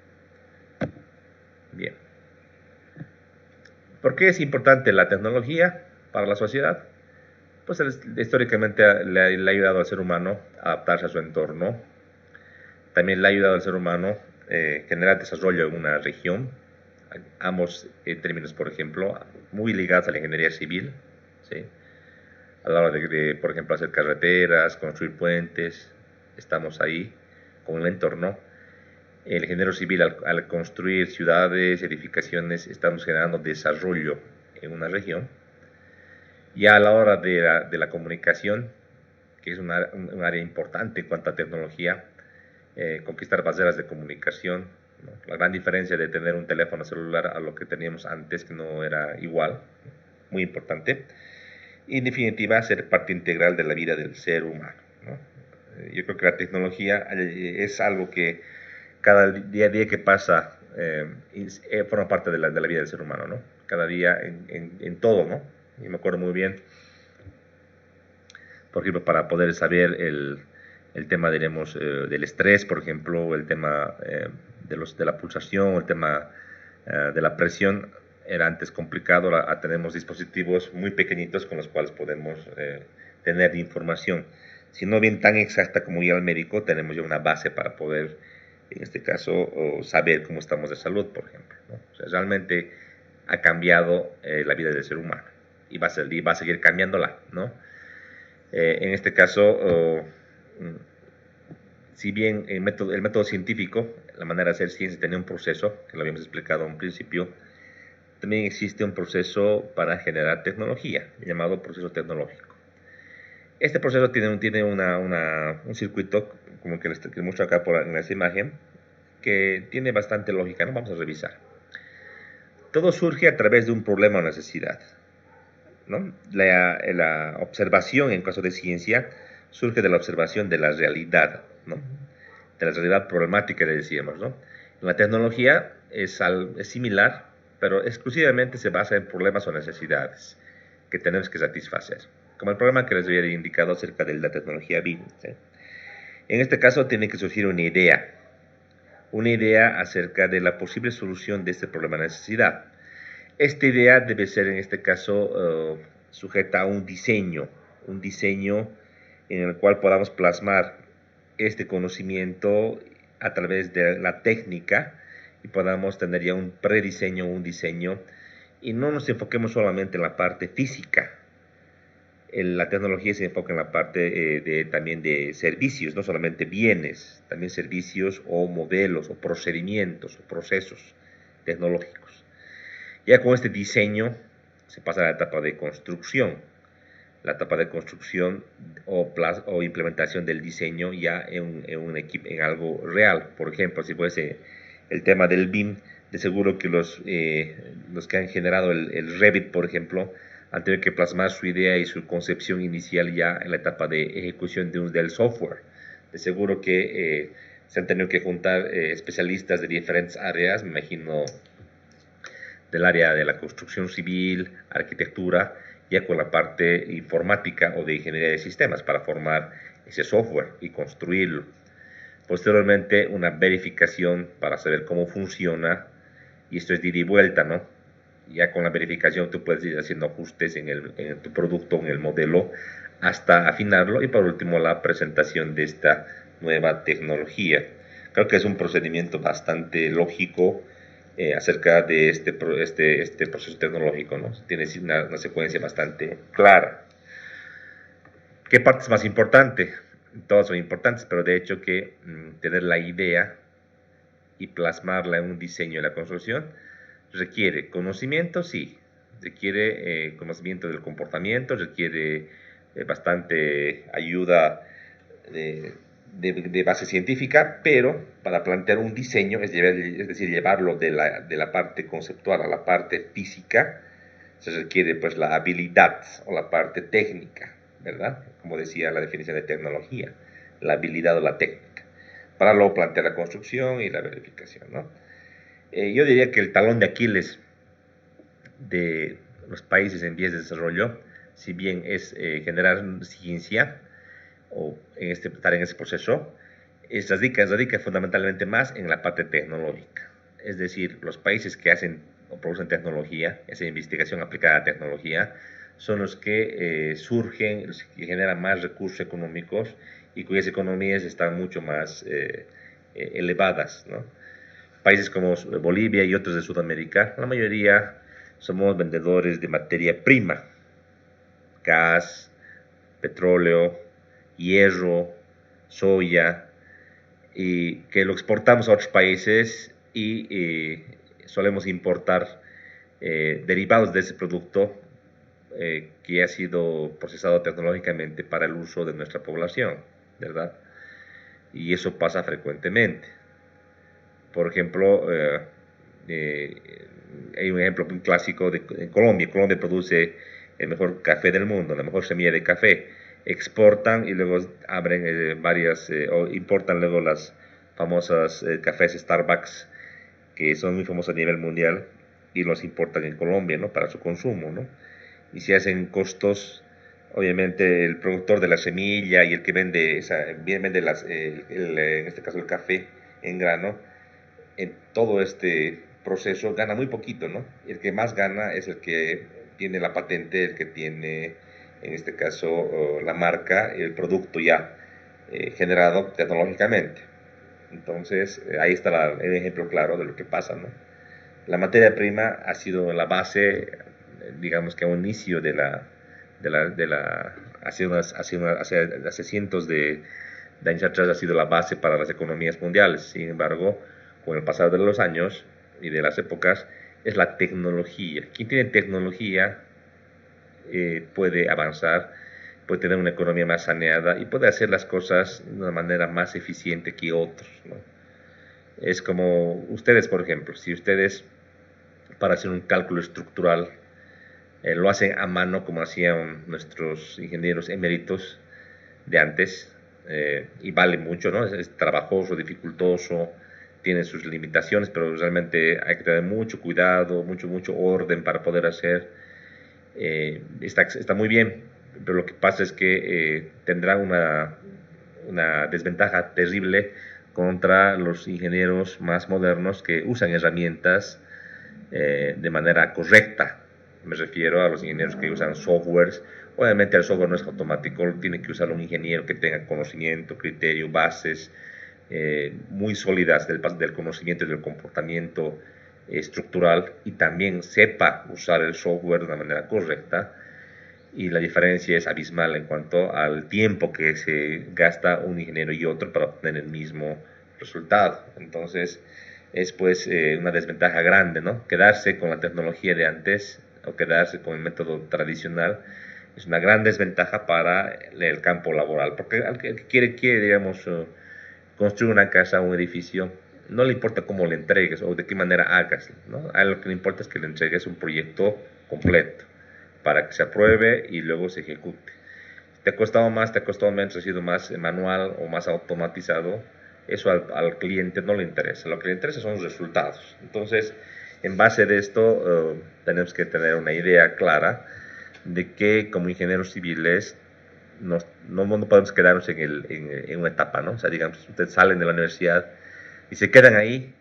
Bien. ¿Por qué es importante la tecnología para la sociedad? Pues históricamente le ha ayudado al ser humano a adaptarse a su entorno. También le ha ayudado al ser humano generar desarrollo en una región. Ambos términos, por ejemplo, muy ligados a la ingeniería civil, ¿sí? A la hora de, por ejemplo, hacer carreteras, construir puentes, estamos ahí con el entorno. El ingeniero civil, al construir ciudades, edificaciones, estamos generando desarrollo en una región. Ya a la hora de la comunicación, que es un área importante en cuanto a tecnología, conquistar barreras de comunicación, ¿no? La gran diferencia de tener un teléfono celular a lo que teníamos antes, que no era igual, muy importante. Y en definitiva, ser parte integral de la vida del ser humano, ¿no? Yo creo que la tecnología es algo que cada día a día que pasa forma parte de la vida del ser humano, ¿no? Cada día en todo, ¿no? Y me acuerdo muy bien, por ejemplo, para poder saber el tema, diremos, del estrés, por ejemplo, el tema de la pulsación, el tema de la presión, era antes complicado, ahora tenemos dispositivos muy pequeñitos con los cuales podemos tener información. Si no bien tan exacta como ir al médico, tenemos ya una base para poder, en este caso, saber cómo estamos de salud, por ejemplo, ¿no? O sea, realmente ha cambiado la vida del ser humano y va a seguir cambiándola, ¿no? En este caso, si bien el método científico, la manera de hacer ciencia tenía un proceso, que lo habíamos explicado a un principio, también existe un proceso para generar tecnología, llamado proceso tecnológico. Este proceso tiene un circuito, como el que les muestro acá en esta imagen, que tiene bastante lógica, ¿no? Vamos a revisar. Todo surge a través de un problema o necesidad, ¿no? La observación, en caso de ciencia, surge de la observación de la realidad, ¿no? De la realidad problemática, le decíamos, ¿no? En la tecnología es similar, pero exclusivamente se basa en problemas o necesidades que tenemos que satisfacer, como el problema que les había indicado acerca de la tecnología BIM, ¿sí? En este caso tiene que surgir una idea acerca de la posible solución de este problema o necesidad. Esta idea debe ser, en este caso, sujeta a un diseño en el cual podamos plasmar este conocimiento a través de la técnica y podamos tener ya un prediseño, un diseño, y no nos enfoquemos solamente en la parte física. La tecnología se enfoca en la parte también de servicios, no solamente bienes, también servicios o modelos o procedimientos o procesos tecnológicos. Ya con este diseño se pasa a la etapa de construcción. La etapa de construcción o implementación del diseño ya en algo real. Por ejemplo, si fuese el tema del BIM, de seguro que los que han generado el Revit, por ejemplo, han tenido que plasmar su idea y su concepción inicial ya en la etapa de ejecución del software. De seguro que se han tenido que juntar especialistas de diferentes áreas, me imagino del área de la construcción civil, arquitectura, ya con la parte informática o de ingeniería de sistemas para formar ese software y construirlo. Posteriormente, una verificación para saber cómo funciona, y esto es de ida y vuelta, ¿no? Ya con la verificación tú puedes ir haciendo ajustes en tu producto, en el modelo, hasta afinarlo, y por último la presentación de esta nueva tecnología. Creo que es un procedimiento bastante lógico acerca de este proceso tecnológico, ¿no? Tiene una secuencia bastante clara. ¿Qué parte es más importante? Todas son importantes, pero de hecho que tener la idea y plasmarla en un diseño de la construcción requiere conocimiento, sí, requiere conocimiento del comportamiento, requiere bastante ayuda de base científica, pero para plantear un diseño, es decir, llevarlo de la parte conceptual a la parte física, se requiere pues la habilidad o la parte técnica, ¿verdad? Como decía la definición de tecnología, la habilidad o la técnica, para luego plantear la construcción y la verificación, ¿no? Yo diría que el talón de Aquiles de los países en vías de desarrollo, si bien es generar ciencia o estar en ese proceso, radica fundamentalmente más en la parte tecnológica. Es decir, los países que hacen o producen tecnología, esa investigación aplicada a tecnología, son los que surgen, los que generan más recursos económicos y cuyas economías están mucho más elevadas, ¿no? Países como Bolivia y otros de Sudamérica, la mayoría somos vendedores de materia prima, gas, petróleo, hierro, soya, y que lo exportamos a otros países y solemos importar derivados de ese producto que ha sido procesado tecnológicamente para el uso de nuestra población, ¿verdad? Y eso pasa frecuentemente. Por ejemplo, hay un ejemplo muy clásico en Colombia. Colombia produce el mejor café del mundo, la mejor semilla de café. Exportan y luego abren o importan luego las famosas cafés Starbucks, que son muy famosos a nivel mundial, y los importan en Colombia, ¿no? Para su consumo, ¿no? Y si hacen costos, obviamente el productor de la semilla y el que vende en este caso el café en grano, en todo este proceso gana muy poquito, ¿no? El que más gana es el que tiene la patente, el que tiene, en este caso, la marca, el producto ya generado tecnológicamente. Entonces, ahí está el ejemplo claro de lo que pasa, ¿no? La materia prima ha sido la base, digamos que a un inicio hace cientos de años atrás ha sido la base para las economías mundiales. Sin embargo, con el pasar de los años y de las épocas, es la tecnología. Quien tiene tecnología puede avanzar, puede tener una economía más saneada y puede hacer las cosas de una manera más eficiente que otros, ¿no? Es como ustedes, por ejemplo, si ustedes para hacer un cálculo estructural lo hacen a mano como hacían nuestros ingenieros eméritos de antes, y vale mucho, ¿no? Es trabajoso, dificultoso, tiene sus limitaciones, pero realmente hay que tener mucho cuidado, mucho orden para poder hacer. Está muy bien, pero lo que pasa es que tendrá una desventaja terrible contra los ingenieros más modernos que usan herramientas de manera correcta. Me refiero a los ingenieros que usan softwares. Obviamente el software no es automático, tiene que usar un ingeniero que tenga conocimiento, criterio, bases muy sólidas del conocimiento y del comportamiento estructural, y también sepa usar el software de una manera correcta. Y la diferencia es abismal en cuanto al tiempo que se gasta un ingeniero y otro para obtener el mismo resultado. Entonces es pues una desventaja grande, ¿no? Quedarse con la tecnología de antes o quedarse con el método tradicional es una gran desventaja para el campo laboral, porque al que quiere digamos, construir una casa o un edificio, no le importa cómo le entregues o de qué manera hagas, ¿no? A lo que le importa es que le entregues un proyecto completo para que se apruebe y luego se ejecute. Te ha costado más, te ha costado menos, ha sido más manual o más automatizado, eso al cliente no le interesa. Lo que le interesa son los resultados. Entonces, en base de esto, tenemos que tener una idea clara de que como ingenieros civiles no podemos quedarnos en una etapa, ¿no? O sea, digamos, ustedes salen de la universidad y se quedan ahí,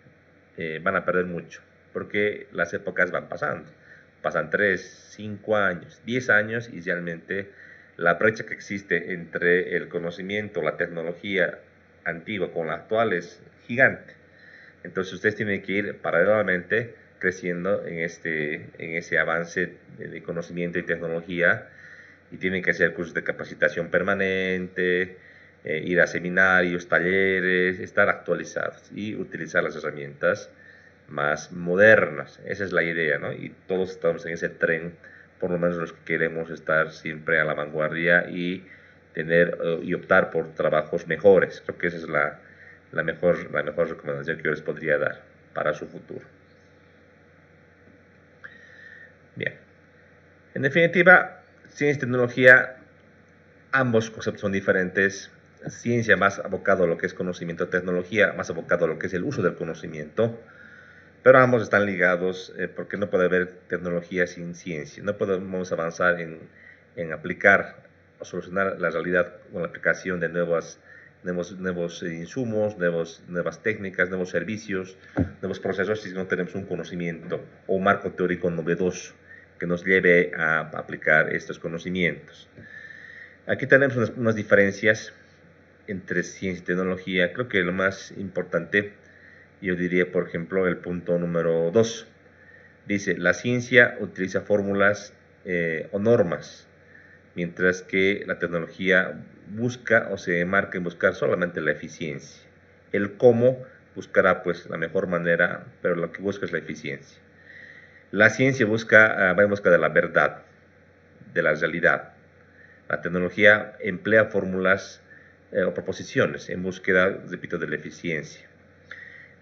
van a perder mucho, porque las épocas van pasando. Pasan 3, 5 años, 10 años y realmente la brecha que existe entre el conocimiento, la tecnología antigua con la actual es gigante. Entonces ustedes tienen que ir paralelamente creciendo en ese avance de conocimiento y tecnología, y tienen que hacer cursos de capacitación permanente, ir a seminarios, talleres, estar actualizados y utilizar las herramientas más modernas. Esa es la idea, ¿no? Y todos estamos en ese tren, por lo menos los que queremos estar siempre a la vanguardia y tener y optar por trabajos mejores. Creo que esa es la mejor recomendación que yo les podría dar para su futuro. Bien. En definitiva, ciencia y tecnología, ambos conceptos son diferentes. Ciencia más abocado a lo que es conocimiento, tecnología más abocado a lo que es el uso del conocimiento, pero ambos están ligados porque no puede haber tecnología sin ciencia. No podemos avanzar en aplicar o solucionar la realidad con la aplicación de nuevos insumos, nuevas técnicas, nuevos servicios, nuevos procesos si no tenemos un conocimiento o un marco teórico novedoso que nos lleve a aplicar estos conocimientos. Aquí tenemos unas diferencias entre ciencia y tecnología. Creo que lo más importante, yo diría, por ejemplo, el punto número 2. Dice, la ciencia utiliza fórmulas o normas, mientras que la tecnología busca o se marca en buscar solamente la eficiencia. El cómo buscará pues la mejor manera, pero lo que busca es la eficiencia. La ciencia va en busca de la verdad, de la realidad. La tecnología emplea fórmulas o proposiciones en búsqueda, repito, de la eficiencia.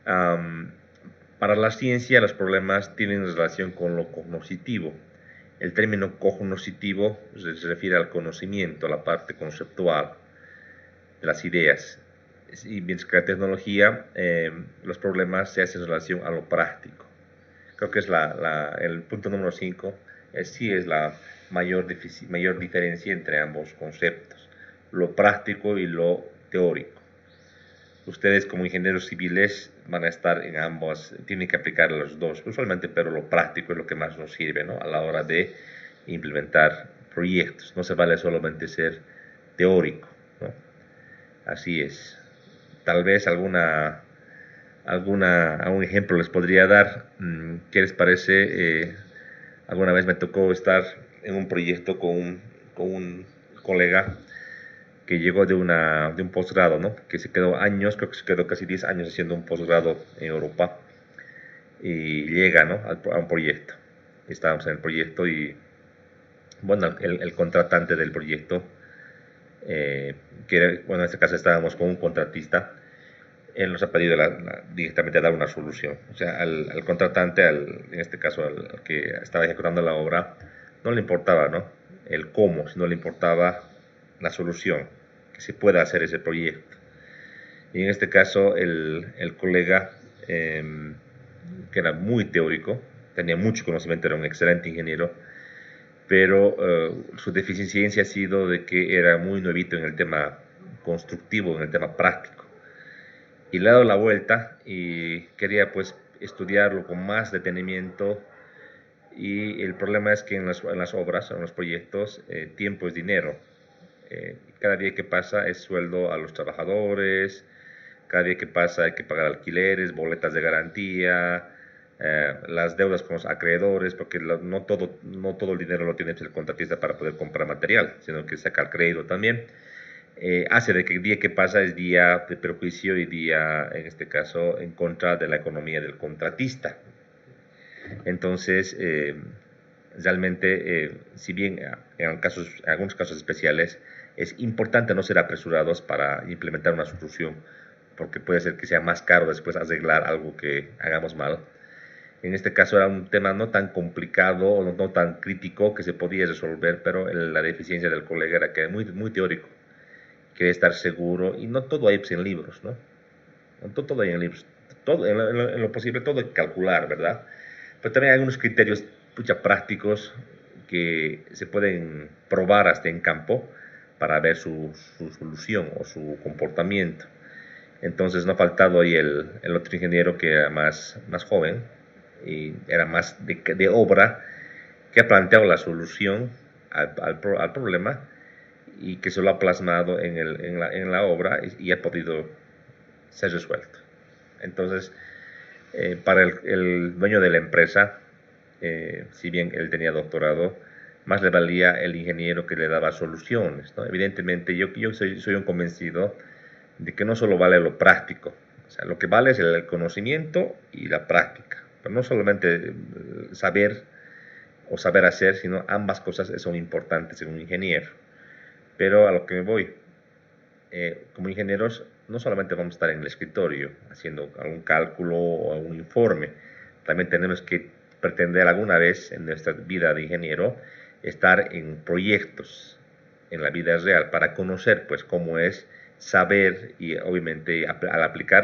Para la ciencia, los problemas tienen relación con lo cognoscitivo. El término cognoscitivo se refiere al conocimiento, a la parte conceptual de las ideas. Y mientras que la tecnología, los problemas se hacen en relación a lo práctico. Creo que es el punto número 5, sí es la mayor diferencia entre ambos conceptos, lo práctico y lo teórico. ustedes como ingenieros civiles van a estar en ambos, tienen que aplicar los dos, usualmente, pero lo práctico es lo que más nos sirve, ¿no? A la hora de implementar proyectos. No se vale solamente ser teórico, ¿no? Así es. Tal vez algún ejemplo les podría dar. ¿Qué les parece? Alguna vez me tocó estar en un proyecto con un colega que llegó de un posgrado, ¿no? Que se quedó años, creo que se quedó casi 10 años haciendo un posgrado en Europa y llega, ¿no? A un proyecto. Estábamos en el proyecto y, bueno, el contratante del proyecto, bueno, en este caso estábamos con un contratista, él nos ha pedido directamente dar una solución. O sea, al contratante, en este caso al que estaba ejecutando la obra, no le importaba, ¿no? El cómo, sino le importaba la solución, que se pueda hacer ese proyecto. Y en este caso, el colega, que era muy teórico, tenía mucho conocimiento, era un excelente ingeniero, pero su deficiencia ha sido de que era muy nuevito en el tema constructivo, en el tema práctico. Y le ha dado la vuelta y quería pues estudiarlo con más detenimiento. Y el problema es que en las obras, en los proyectos, tiempo es dinero. Cada día que pasa es sueldo a los trabajadores, cada día que pasa hay que pagar alquileres, boletas de garantía, las deudas con los acreedores, porque no todo el dinero lo tiene el contratista para poder comprar material, sino que saca el crédito también. Hace de que el día que pasa es día de perjuicio y día, en este caso, en contra de la economía del contratista. Entonces, realmente, si bien en algunos casos especiales es importante no ser apresurados para implementar una solución, porque puede ser que sea más caro después arreglar algo que hagamos mal. En este caso era un tema no tan complicado o no tan crítico que se podía resolver, pero la deficiencia del colega era que era muy teórico. Quería estar seguro y no todo hay pues, en libros, ¿no? No todo hay en libros. Todo, en lo posible todo hay que calcular, ¿verdad? Pero también hay algunos criterios pucha, prácticos que se pueden probar hasta en campo para ver su solución o su comportamiento. Entonces no ha faltado ahí el otro ingeniero que era más joven y era más de obra, que ha planteado la solución al problema y que se lo ha plasmado en la obra y ha podido ser resuelto. Entonces, para el dueño de la empresa, si bien él tenía doctorado, más le valía el ingeniero que le daba soluciones, ¿no? Evidentemente, yo soy un convencido de que no solo vale lo práctico, o sea, lo que vale es el conocimiento y la práctica, pero no solamente saber o saber hacer, sino ambas cosas son importantes en un ingeniero. Pero a lo que me voy, como ingenieros no solamente vamos a estar en el escritorio haciendo algún cálculo o algún informe, también tenemos que pretender alguna vez en nuestra vida de ingeniero estar en proyectos en la vida real para conocer pues cómo es saber y obviamente al aplicar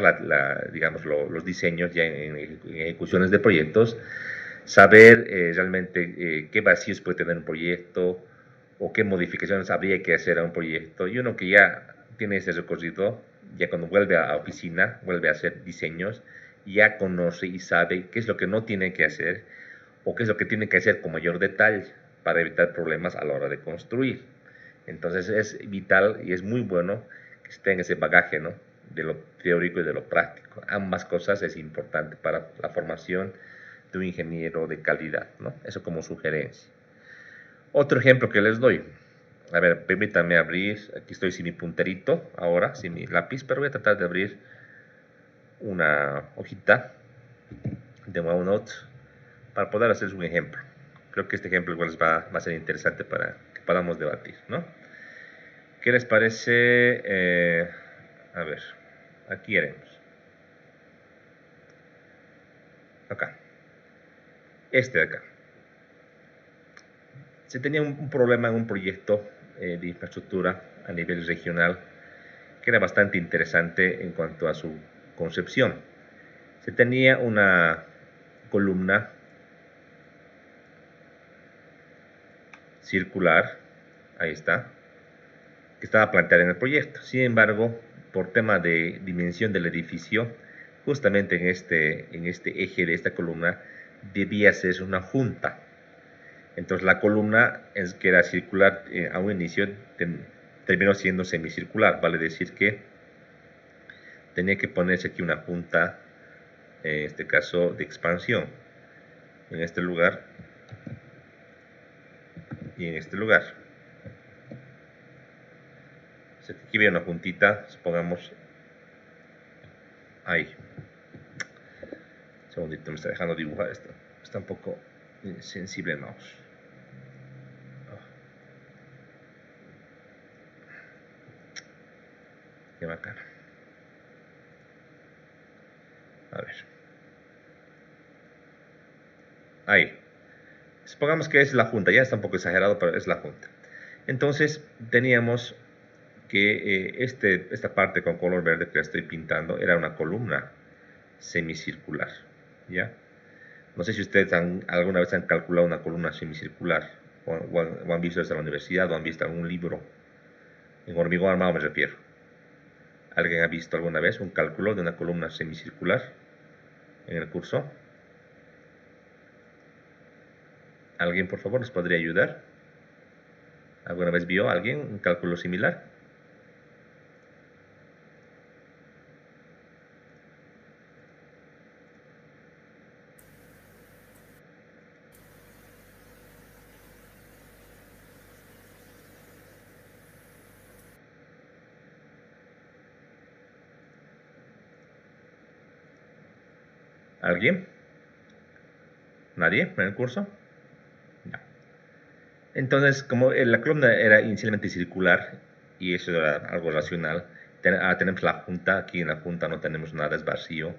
digamos, los diseños ya en ejecuciones de proyectos, saber realmente qué vacíos puede tener un proyecto o qué modificaciones habría que hacer a un proyecto. Y uno que ya tiene ese recorrido, ya cuando vuelve a oficina, vuelve a hacer diseños, ya conoce y sabe qué es lo que no tiene que hacer o qué es lo que tiene que hacer con mayor detalle para evitar problemas a la hora de construir. Entonces es vital y es muy bueno que esté en ese bagaje, ¿no? De lo teórico y de lo práctico. Ambas cosas es importante para la formación de un ingeniero de calidad, ¿no? Eso como sugerencia. Otro ejemplo que les doy. A ver, permítanme abrir, aquí estoy sin mi punterito ahora, sin mi lápiz, pero voy a tratar de abrir una hojita de OneNote para poder hacerles un ejemplo. Creo que este ejemplo igual les va a ser interesante para que podamos debatir, ¿no? ¿Qué les parece? A ver, aquí haremos. Acá. Este de acá. Se tenía un problema en un proyecto de infraestructura a nivel regional que era bastante interesante en cuanto a su concepción. Se tenía una columna circular, ahí está, que estaba planteada en el proyecto. Sin embargo, por tema de dimensión del edificio, justamente en este eje de esta columna debía ser una junta. Entonces la columna, que era circular a un inicio, terminó siendo semicircular. Vale decir que tenía que ponerse aquí una junta, en este caso de expansión, en este lugar y en este lugar. O sea, aquí viene una juntita, supongamos, ahí. Un segundito, me está dejando dibujar esto. Está un poco sensible el mouse. Qué bacana. A ver. Ahí. Supongamos que es la junta. Ya está un poco exagerado, pero es la junta. Entonces, teníamos que esta parte con color verde que la estoy pintando era una columna semicircular. ¿Ya? No sé si ustedes alguna vez han calculado una columna semicircular o han visto desde la universidad o han visto algún libro. En hormigón armado me refiero. ¿Alguien ha visto alguna vez un cálculo de una columna semicircular en el curso? ¿Alguien, por favor, nos podría ayudar? ¿Alguna vez vio alguien un cálculo similar? ¿Alguien? ¿Nadie en el curso? No. Entonces, como la columna era inicialmente circular, y eso era algo racional, tenemos la junta, aquí en la junta no tenemos nada, es vacío,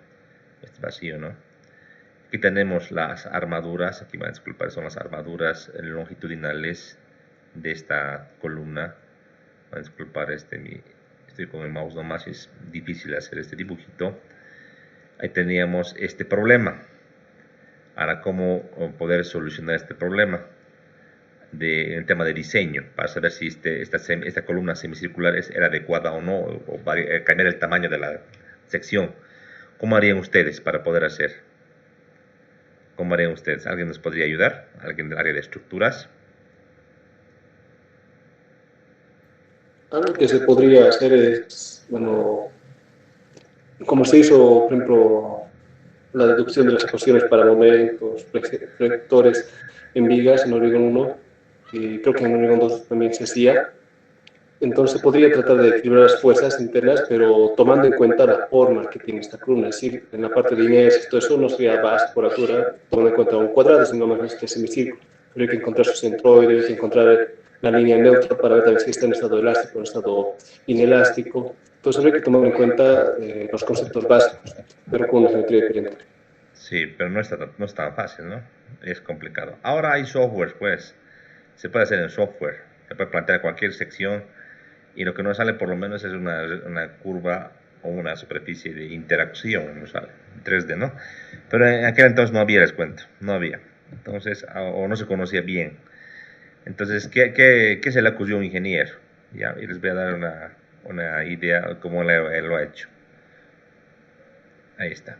¿no? Aquí tenemos las armaduras, aquí van a disculpar, son las armaduras longitudinales de esta columna. Van a disculpar, estoy con el mouse nomás, es difícil hacer este dibujito. Ahí teníamos este problema. Ahora, ¿cómo poder solucionar este problema? En el tema de diseño, para saber si esta columna semicircular era adecuada o no, o cambiar el tamaño de la sección. ¿Cómo harían ustedes para poder hacer? ¿Cómo harían ustedes? ¿Alguien nos podría ayudar? ¿Alguien del área de estructuras? Algo que se podría hacer es, bueno, como se hizo, por ejemplo, la deducción de las ecuaciones para momentos, vectores en vigas en Hormigón 1, y creo que en Hormigón 2 también se hacía. Entonces podría tratar de equilibrar las fuerzas internas, pero tomando en cuenta la forma que tiene esta columna. Es decir, en la parte de inercia, todo eso no sería base por altura, tomando en cuenta un cuadrado, sino más este semicírculo. Pero hay que encontrar su centroide, hay que encontrar la línea neutra para ver también si está en estado elástico o en estado inelástico. Entonces hay que tomar en cuenta los conceptos básicos, pero con una geometría diferente. Sí, pero no es tan fácil, ¿no? Es complicado. Ahora hay software, pues. Se puede hacer en software. Se puede plantear cualquier sección y lo que no sale por lo menos es una curva o una superficie de interacción, no sale, 3D, ¿no? Pero en aquel entonces no había, les cuento, no había. Entonces, o no se conocía bien. Entonces, ¿qué se le ocurrió a un ingeniero? Ya, y les voy a dar una idea de cómo él lo ha hecho. Ahí está.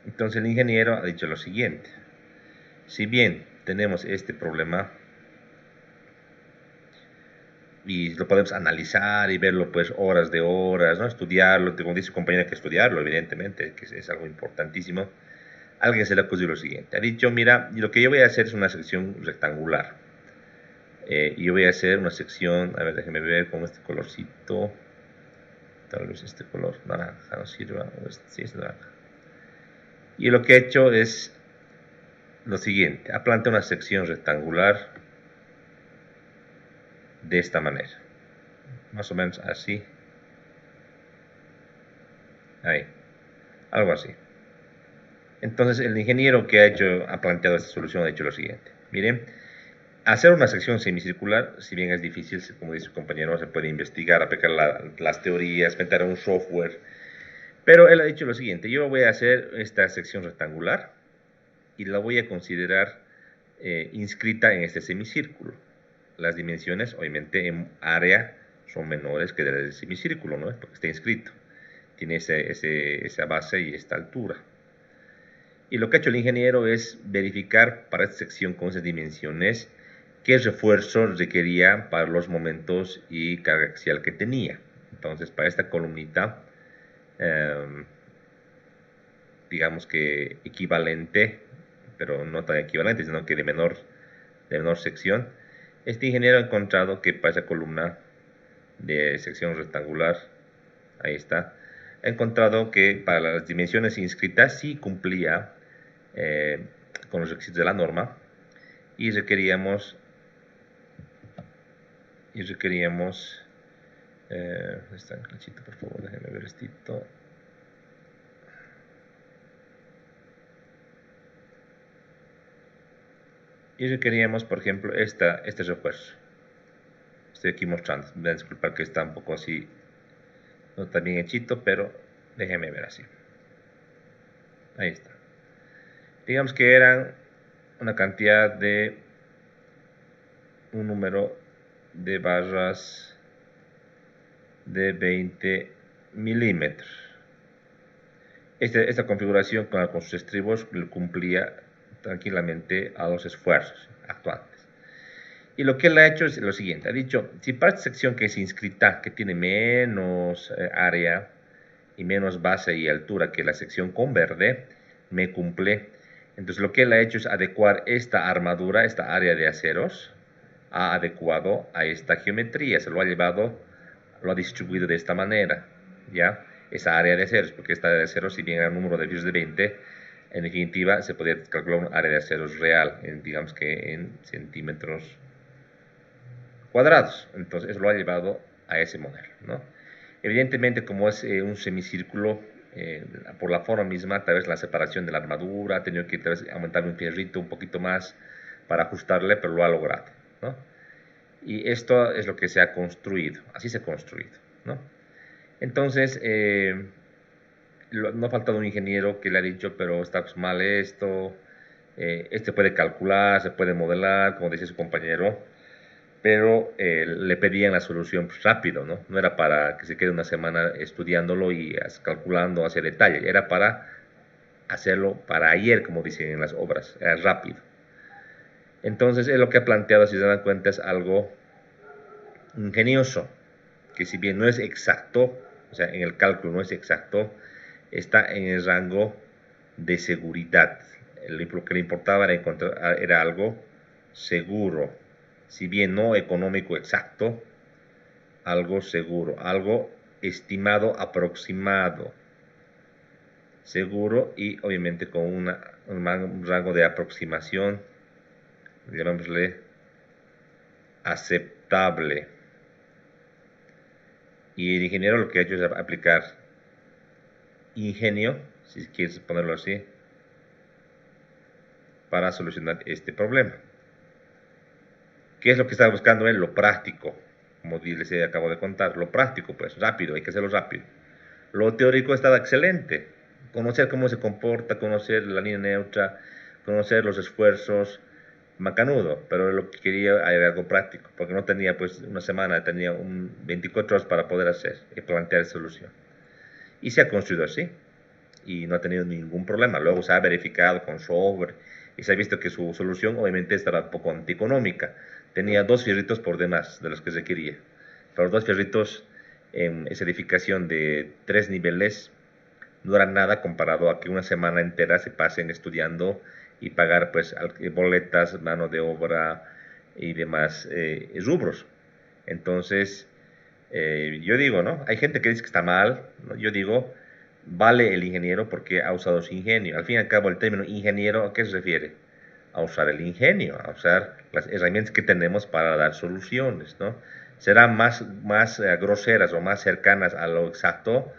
Entonces el ingeniero ha dicho lo siguiente: si bien tenemos este problema y lo podemos analizar y verlo pues horas de horas, ¿no? Estudiarlo, como dice su compañera, hay que estudiarlo, evidentemente, que es algo importantísimo. Alguien se le ocurrió lo siguiente: ha dicho, mira, lo que yo voy a hacer es una sección rectangular. Yo voy a hacer una sección, a ver, déjenme ver con este colorcito, tal vez este color naranja no sirva, sí, es naranja. Y lo que he hecho es lo siguiente: ha planteado una sección rectangular de esta manera, más o menos así, ahí, algo así. Entonces el ingeniero que ha planteado esta solución ha dicho lo siguiente: miren, hacer una sección semicircular, si bien es difícil, como dice su compañero, se puede investigar, aplicar las teorías, meter un software, pero él ha dicho lo siguiente: yo voy a hacer esta sección rectangular y la voy a considerar inscrita en este semicírculo. Las dimensiones, obviamente, en área son menores que del semicírculo, ¿no? Porque está inscrito. tiene esa base y esta altura. Y lo que ha hecho el ingeniero es verificar para esta sección con esas dimensiones qué refuerzo requería para los momentos y carga axial que tenía. Entonces, para esta columnita, digamos que equivalente, pero no tan equivalente, sino que de menor sección, este ingeniero ha encontrado que para esa columna de sección rectangular, ahí está, ha encontrado que para las dimensiones inscritas sí cumplía con los requisitos de la norma y requeríamos está en clanchito, por favor, déjenme ver esto. Y requeríamos, por ejemplo, este refuerzo. Estoy aquí mostrando, me disculpar que está un poco así, no está bien hechito, pero déjenme ver así. Ahí está. Digamos que eran una cantidad de un número de barras de 20 milímetros. Esta configuración con sus estribos cumplía tranquilamente a los esfuerzos actuantes. Y lo que él ha hecho es lo siguiente, ha dicho, si para esta sección que es inscrita, que tiene menos área y menos base y altura que la sección con verde, me cumple. Entonces lo que él ha hecho es adecuar esta armadura, esta área de aceros, ha adecuado a esta geometría, se lo ha llevado, lo ha distribuido de esta manera, ¿ya? Esa área de aceros, porque esta área de aceros, si bien era un número de views de 20, en definitiva se podía calcular un área de aceros real, digamos que en centímetros cuadrados. Entonces eso lo ha llevado a ese modelo, ¿no? Evidentemente, como es un semicírculo, por la forma misma, tal vez la separación de la armadura, ha tenido que tal vez aumentarle un fierrito un poquito más para ajustarle, pero lo ha logrado, ¿no? Y esto es lo que se ha construido, así se ha construido, ¿no? Entonces, no ha faltado un ingeniero que le ha dicho, pero está pues mal esto, este puede calcular, se puede modelar, como dice su compañero, pero le pedían la solución pues, rápido, ¿no? No era para que se quede una semana estudiándolo y calculando hacia detalle, era para hacerlo para ayer, como dicen en las obras, era rápido. Entonces, lo que ha planteado, si se dan cuenta, es algo ingenioso, que si bien no es exacto, o sea, en el cálculo no es exacto, está en el rango de seguridad. Lo que le importaba era algo seguro, si bien no económico exacto, algo seguro, algo estimado aproximado, seguro y obviamente con un rango de aproximación, llamémosle aceptable. Y el ingeniero lo que ha hecho es aplicar ingenio, si quieres ponerlo así, para solucionar este problema. ¿Qué es lo que está buscando él? Lo práctico, como les acabo de contar, lo práctico, pues rápido, hay que hacerlo rápido. Lo teórico está excelente, conocer cómo se comporta, conocer la línea neutra, conocer los esfuerzos, macanudo, pero lo que quería era algo práctico, porque no tenía pues una semana, tenía 24 horas para poder hacer y plantear solución. Y se ha construido así, y no ha tenido ningún problema. Luego se ha verificado con software y se ha visto que su solución obviamente estaba un poco antieconómica. Tenía 2 fierritos por demás de los que se quería, pero 2 fierritos en esa edificación de 3 niveles no era nada comparado a que una semana entera se pasen estudiando y pagar pues boletas, mano de obra y demás rubros. Entonces, yo digo, ¿no? Hay gente que dice que está mal, ¿no? Yo digo, vale el ingeniero porque ha usado su ingenio. Al fin y al cabo, el término ingeniero, ¿a qué se refiere? A usar el ingenio, a usar las herramientas que tenemos para dar soluciones, ¿no? Serán más groseras o más cercanas a lo exacto,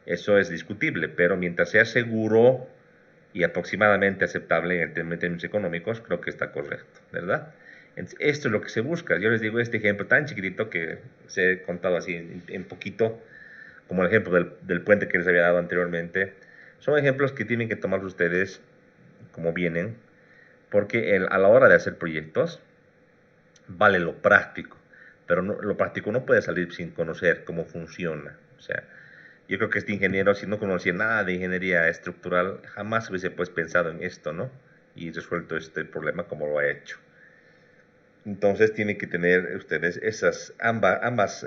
eso es discutible, pero mientras sea seguro y aproximadamente aceptable en términos económicos, creo que está correcto, ¿verdad? Esto es lo que se busca. Yo les digo este ejemplo tan chiquitito que se he contado así en poquito, como el ejemplo del puente que les había dado anteriormente. Son ejemplos que tienen que tomar ustedes como vienen, porque a la hora de hacer proyectos vale lo práctico, pero lo práctico no puede salir sin conocer cómo funciona. O sea, Yo creo que este ingeniero, si no conocía nada de ingeniería estructural, jamás hubiese pues pensado en esto, ¿no? Y resuelto este problema como lo ha hecho. Entonces tienen que tener ustedes esas ambas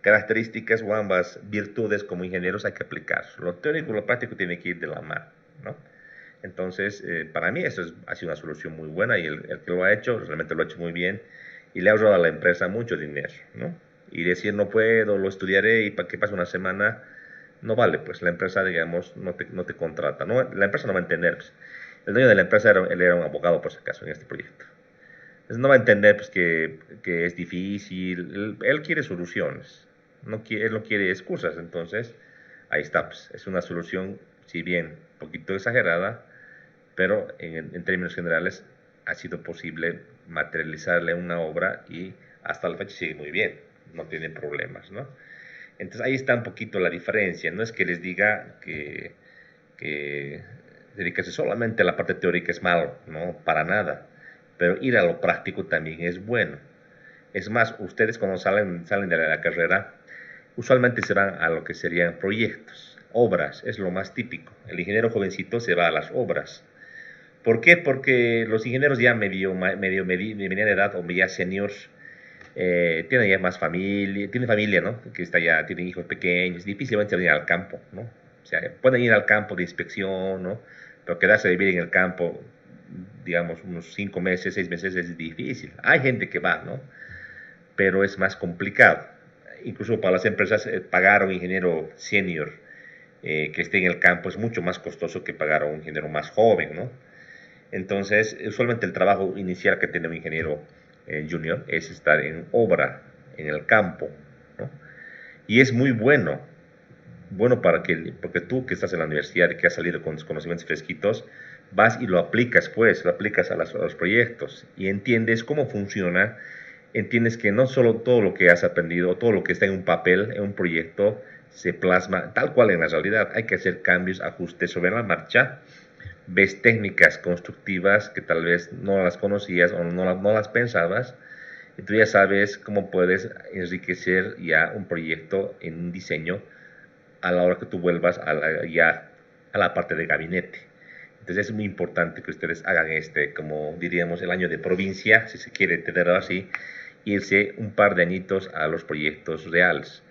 características o ambas virtudes como ingenieros hay que aplicar. Lo teórico y lo práctico tiene que ir de la mano, ¿no? Entonces, para mí eso ha sido una solución muy buena y el que lo ha hecho realmente lo ha hecho muy bien y le ha ahorrado a la empresa mucho dinero, ¿no? Y decir no puedo, lo estudiaré y para que pase una semana, no vale, pues la empresa, digamos, no te contrata, ¿no? La empresa no va a entender, pues. El dueño de la empresa él era un abogado, por si acaso, en este proyecto. Entonces no va a entender pues, que es difícil, él quiere soluciones, él no quiere excusas, entonces ahí está, pues, es una solución, si bien un poquito exagerada, pero en términos generales ha sido posible materializarle una obra y hasta la fecha sigue muy bien, no tiene problemas, ¿no? Entonces ahí está un poquito la diferencia, no es que les diga que dedicarse solamente a la parte teórica es malo, no, para nada, pero ir a lo práctico también es bueno. Es más, ustedes cuando salen de la carrera, usualmente se van a lo que serían proyectos, obras, es lo más típico. El ingeniero jovencito se va a las obras. ¿Por qué? Porque los ingenieros ya medio de edad o ya seniors tienen ya más familia, tienen familia, ¿no? Que está ya, tienen hijos pequeños, difícilmente van a ir al campo, ¿no? O sea, pueden ir al campo de inspección, ¿no? Pero quedarse a vivir en el campo, digamos, unos 5 meses, 6 meses es difícil. Hay gente que va, ¿no? Pero es más complicado. Incluso para las empresas, pagar a un ingeniero senior que esté en el campo es mucho más costoso que pagar a un ingeniero más joven, ¿no? Entonces, usualmente el trabajo inicial que tiene un ingeniero junior es estar en obra, en el campo, ¿no? Y es muy bueno porque tú que estás en la universidad y que has salido con conocimientos fresquitos, vas y lo aplicas pues, lo aplicas a los proyectos y entiendes cómo funciona, entiendes que no solo todo lo que has aprendido, todo lo que está en un papel, en un proyecto, se plasma tal cual en la realidad, hay que hacer cambios, ajustes sobre la marcha, ves técnicas constructivas que tal vez no las conocías o no las pensabas, y tú ya sabes cómo puedes enriquecer ya un proyecto en un diseño a la hora que tú vuelvas ya a la parte de gabinete. Entonces es muy importante que ustedes hagan como diríamos, el año de provincia, si se quiere tener así, irse un par de añitos a los proyectos reales,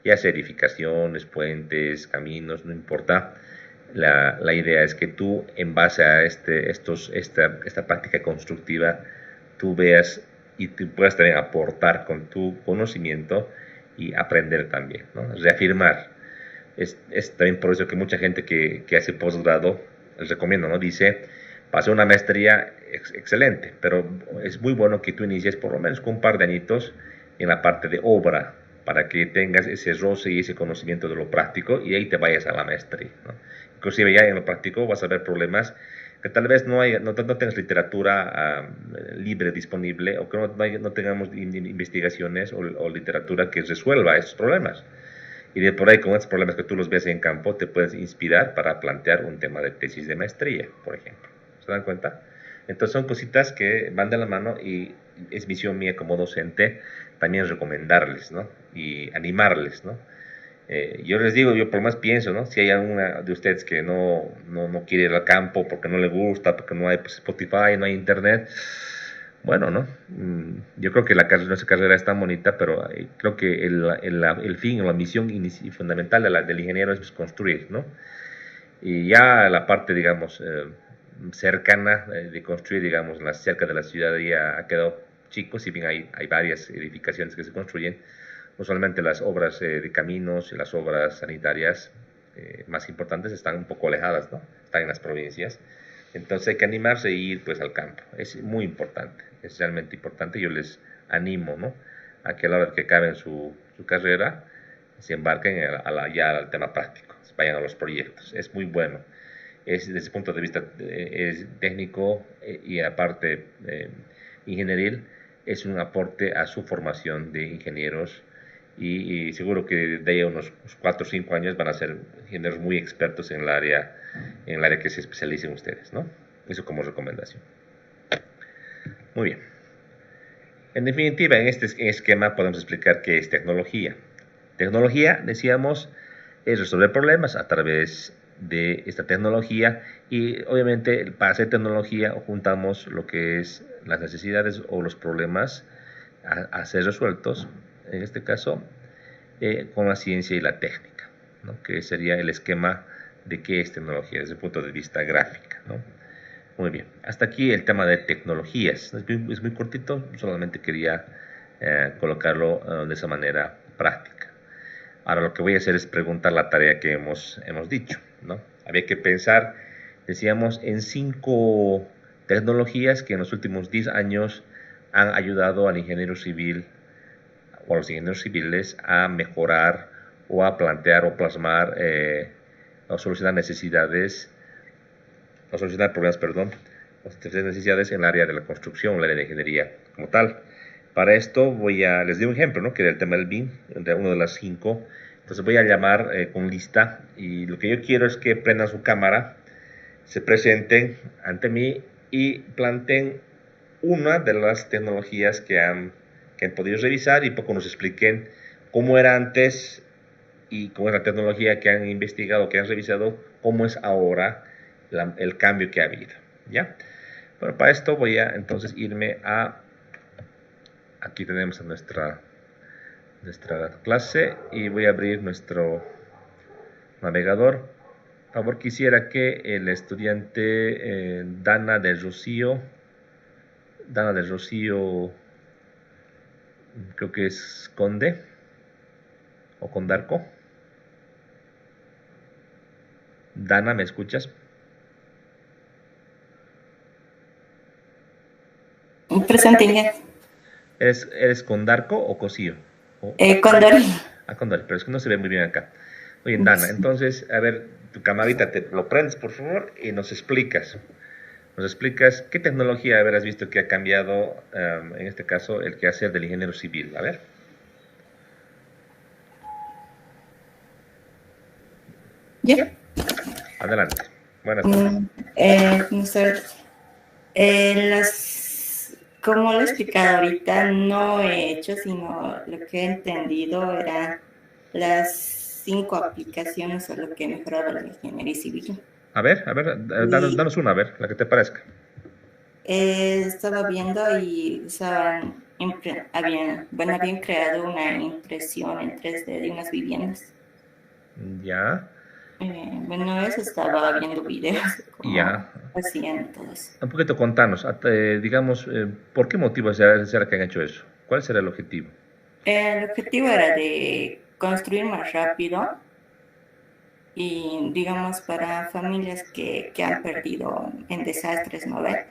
ya sea edificaciones, puentes, caminos, no importa. La idea es que tú, en base a esta práctica constructiva, tú veas y tú puedas también aportar con tu conocimiento y aprender también, ¿no? Reafirmar. Es también por eso que mucha gente que hace posgrado, les recomiendo, ¿no? Dice, pasé una maestría excelente, pero es muy bueno que tú inicies por lo menos con un par de añitos en la parte de obra, para que tengas ese roce y ese conocimiento de lo práctico y ahí te vayas a la maestría, ¿no? Inclusive ya en lo práctico vas a ver problemas que tal vez no tengas literatura libre disponible o que no tengamos investigaciones o literatura que resuelva esos problemas. Y de por ahí, con estos problemas que tú los ves en campo, te puedes inspirar para plantear un tema de tesis de maestría, por ejemplo. ¿Se dan cuenta? Entonces son cositas que van de la mano y es misión mía como docente también recomendarles, ¿no? Y animarles, ¿no? Yo les digo, yo por más pienso, ¿no? Si hay alguna de ustedes que no quiere ir al campo porque no le gusta, porque no hay pues, Spotify, no hay internet, bueno, ¿no? Yo creo que nuestra carrera es tan bonita, pero creo que el fin o la misión fundamental del ingeniero es pues, construir, ¿no? Y ya la parte, digamos, cercana de construir, digamos, cerca de la ciudad ya ha quedado chico, si bien hay varias edificaciones que se construyen, usualmente las obras de caminos y las obras sanitarias más importantes están un poco alejadas, ¿no? Están en las provincias. Entonces hay que animarse a ir pues al campo. Es muy importante, es realmente importante. Yo les animo, ¿no? A que a la hora de que acaben su carrera se embarquen ya al tema práctico, vayan a los proyectos. Es muy bueno. Desde ese punto de vista es técnico y aparte ingenieril, es un aporte a su formación de ingenieros y seguro que de ahí a unos 4 o 5 años van a ser ingenieros muy expertos en el área que se especialicen ustedes, ¿no? Eso como recomendación. Muy bien. En definitiva, en este esquema podemos explicar qué es tecnología. Tecnología, decíamos, es resolver problemas a través de esta tecnología y obviamente para hacer tecnología juntamos lo que es las necesidades o los problemas a ser resueltos, en este caso, con la ciencia y la técnica, ¿no? Que sería el esquema de qué es tecnología desde el punto de vista gráfico, ¿no? Muy bien, hasta aquí el tema de tecnologías. Es muy cortito, solamente quería colocarlo de esa manera práctica. Ahora lo que voy a hacer es preguntar la tarea que hemos dicho, ¿no? Había que pensar, decíamos, en 5 tecnologías que en los últimos 10 años han ayudado al ingeniero civil o a los ingenieros civiles a mejorar o a plantear o plasmar o solucionar necesidades, o solucionar problemas, perdón, necesidades en el área de la construcción, en el área de ingeniería como tal. Para esto les doy un ejemplo, ¿no? Que era el tema del BIM, de uno de las 5. Entonces voy a llamar con lista y lo que yo quiero es que prendan su cámara, se presenten ante mí y planteen una de las tecnologías que han podido revisar y poco nos expliquen cómo era antes y cómo es la tecnología que han investigado, que han revisado, cómo es ahora el cambio que ha habido, ¿ya? Bueno, para esto voy a entonces irme aquí tenemos a nuestra clase y voy a abrir nuestro navegador. Por favor, quisiera que el estudiante Dana del Rocío, creo que es Conde o Condarco. Dana, ¿me escuchas? Presente. ¿Eres Condarco o Cosío? Condori. Condori, pero es que no se ve muy bien acá. Oye, Dana, entonces, a ver, tu camarita, te lo prendes, por favor, y nos explicas. Qué tecnología habrás visto que ha cambiado, en este caso, el quehacer del ingeniero civil. A ver. ¿Ya? Adelante. Buenas tardes. Como lo he explicado ahorita, no he hecho, sino lo que he entendido eran las 5 aplicaciones o lo que he mejorado la ingeniería civil. A ver, danos una, a ver, la que te parezca. Estaba viendo y habían creado una impresión en 3D de unas viviendas. Ya. Eso estaba viendo videos. Ya. Hacían todo eso. Un poquito contanos, digamos, ¿por qué motivo será que han hecho eso? ¿Cuál será el objetivo? El objetivo era de construir más rápido y, digamos, para familias que han perdido en desastres, ¿no ves?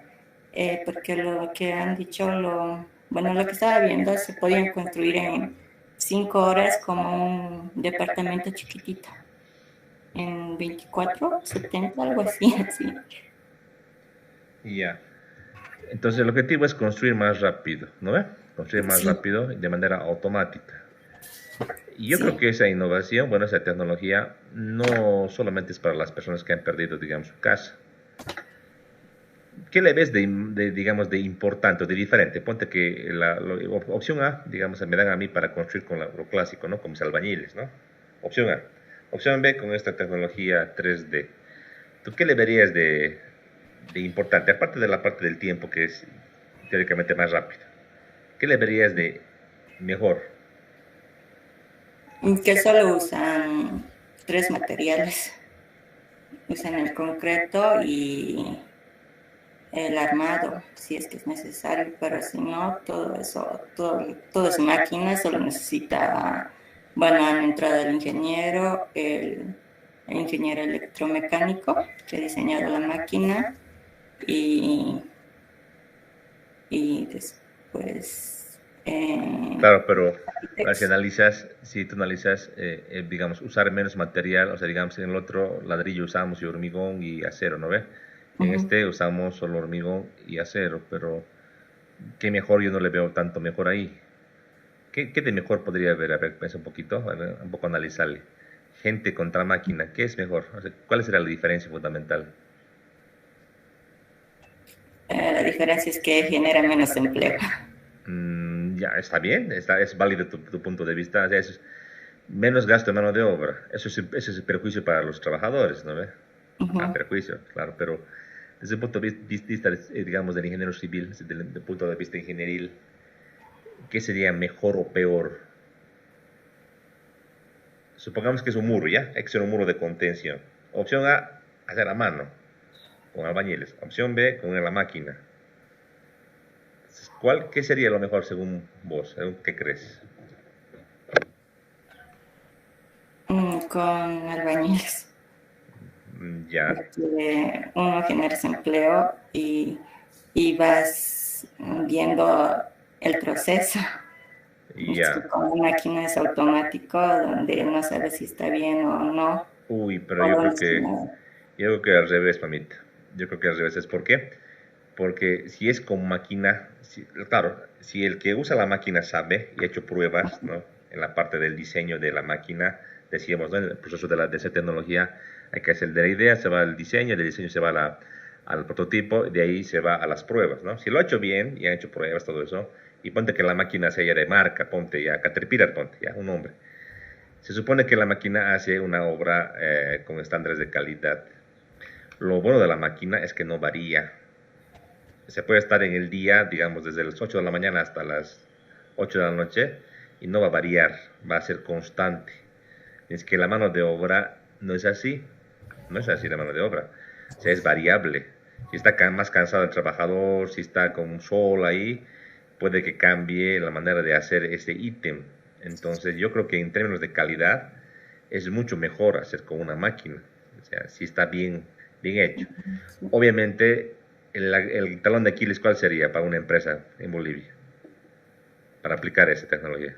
Porque lo que han dicho, lo que estaba viendo, se podían construir en 5 horas como un departamento chiquitito. En 24, 70, algo así. Ya. Entonces el objetivo es construir más rápido, ¿no ve? Construir más rápido de manera automática. Y yo creo que esa innovación, esa tecnología, no solamente es para las personas que han perdido, digamos, su casa. ¿Qué le ves digamos, de importante, de diferente? Ponte que la opción A, digamos, me dan a mí para construir con lo clásico, ¿no? Como mis albañiles, ¿no? Opción A. Opción B, con esta tecnología 3D. ¿Tú qué le verías de importante? Aparte de la parte del tiempo, que es teóricamente más rápido. ¿Qué le verías de mejor? Que solo usan 3 materiales. Usan el concreto y el armado, si es que es necesario, pero si no, todo es máquina, solo necesita, la entrada del ingeniero, el ingeniero electromecánico que ha diseñado la máquina y después... Claro, pero si tú analizas, digamos, usar menos material, o sea, digamos, en el otro ladrillo usamos hormigón y acero, ¿no ve? En este usamos solo hormigón y acero, pero ¿qué mejor? Yo no le veo tanto mejor ahí. ¿Qué de mejor podría haber? A ver, piensa un poquito, un poco analizarle. Gente contra máquina, ¿qué es mejor? O sea, ¿cuál será la diferencia fundamental? La diferencia es que genera menos empleo. Ya, está bien, es válido tu punto de vista. O sea, menos gasto de mano de obra. Eso es el perjuicio para los trabajadores, ¿no ve? Perjuicio, claro, pero desde el punto de vista, digamos, del ingeniero civil, desde el punto de vista ingenieril, ¿qué sería mejor o peor? Supongamos que es un muro, ¿ya? Hay que ser un muro de contención. Opción A, hacer a mano, con albañiles. Opción B, con la máquina. ¿Qué sería lo mejor según vos? ¿Según qué crees? Con albañiles. Ya. Porque uno genera empleo y vas viendo el proceso. Ya. Con una máquina es automático, donde no sabes si está bien o no. Uy, pero yo creo que al revés, mamita. Yo creo que al revés. ¿Es por qué? Porque si es con máquina, claro, si el que usa la máquina sabe y ha hecho pruebas, ¿no? En la parte del diseño de la máquina, decíamos, ¿no? En el proceso de esa tecnología, hay que hacer de la idea, se va al diseño, del diseño se va al prototipo, de ahí se va a las pruebas, ¿no? Si lo ha hecho bien y ha hecho pruebas, todo eso, y ponte que la máquina sea ya de marca, ponte ya Caterpillar, ponte ya un nombre. Se supone que la máquina hace una obra con estándares de calidad. Lo bueno de la máquina es que no varía. Se puede estar en el día, digamos, desde las 8 de la mañana hasta las 8 de la noche y no va a variar, va a ser constante. Es que la mano de obra no es así, no es así la mano de obra, o sea, es variable. Si está más cansado el trabajador, si está con sol ahí, puede que cambie la manera de hacer ese ítem. Entonces yo creo que en términos de calidad es mucho mejor hacer con una máquina, o sea, si está bien hecho. Obviamente el talón de Aquiles, ¿cuál sería para una empresa en Bolivia para aplicar esa tecnología?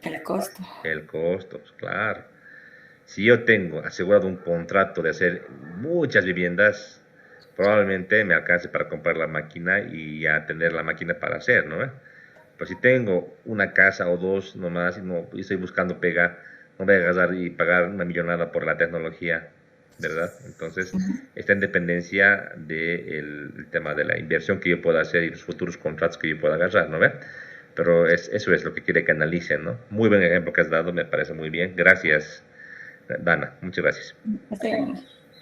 El costo. El costo, pues claro. Si yo tengo asegurado un contrato de hacer muchas viviendas, probablemente me alcance para comprar la máquina y ya tener la máquina para hacer, ¿no? Pero si tengo una casa o dos nomás y estoy buscando pegar, no voy a gastar y pagar una millonada por la tecnología, ¿verdad? Entonces, está en dependencia del tema de la inversión que yo pueda hacer y los futuros contratos que yo pueda agarrar, ¿no ve? Pero eso es lo que quiere que analicen, ¿no? Muy buen ejemplo que has dado, me parece muy bien. Gracias, Dana, muchas gracias. Sí.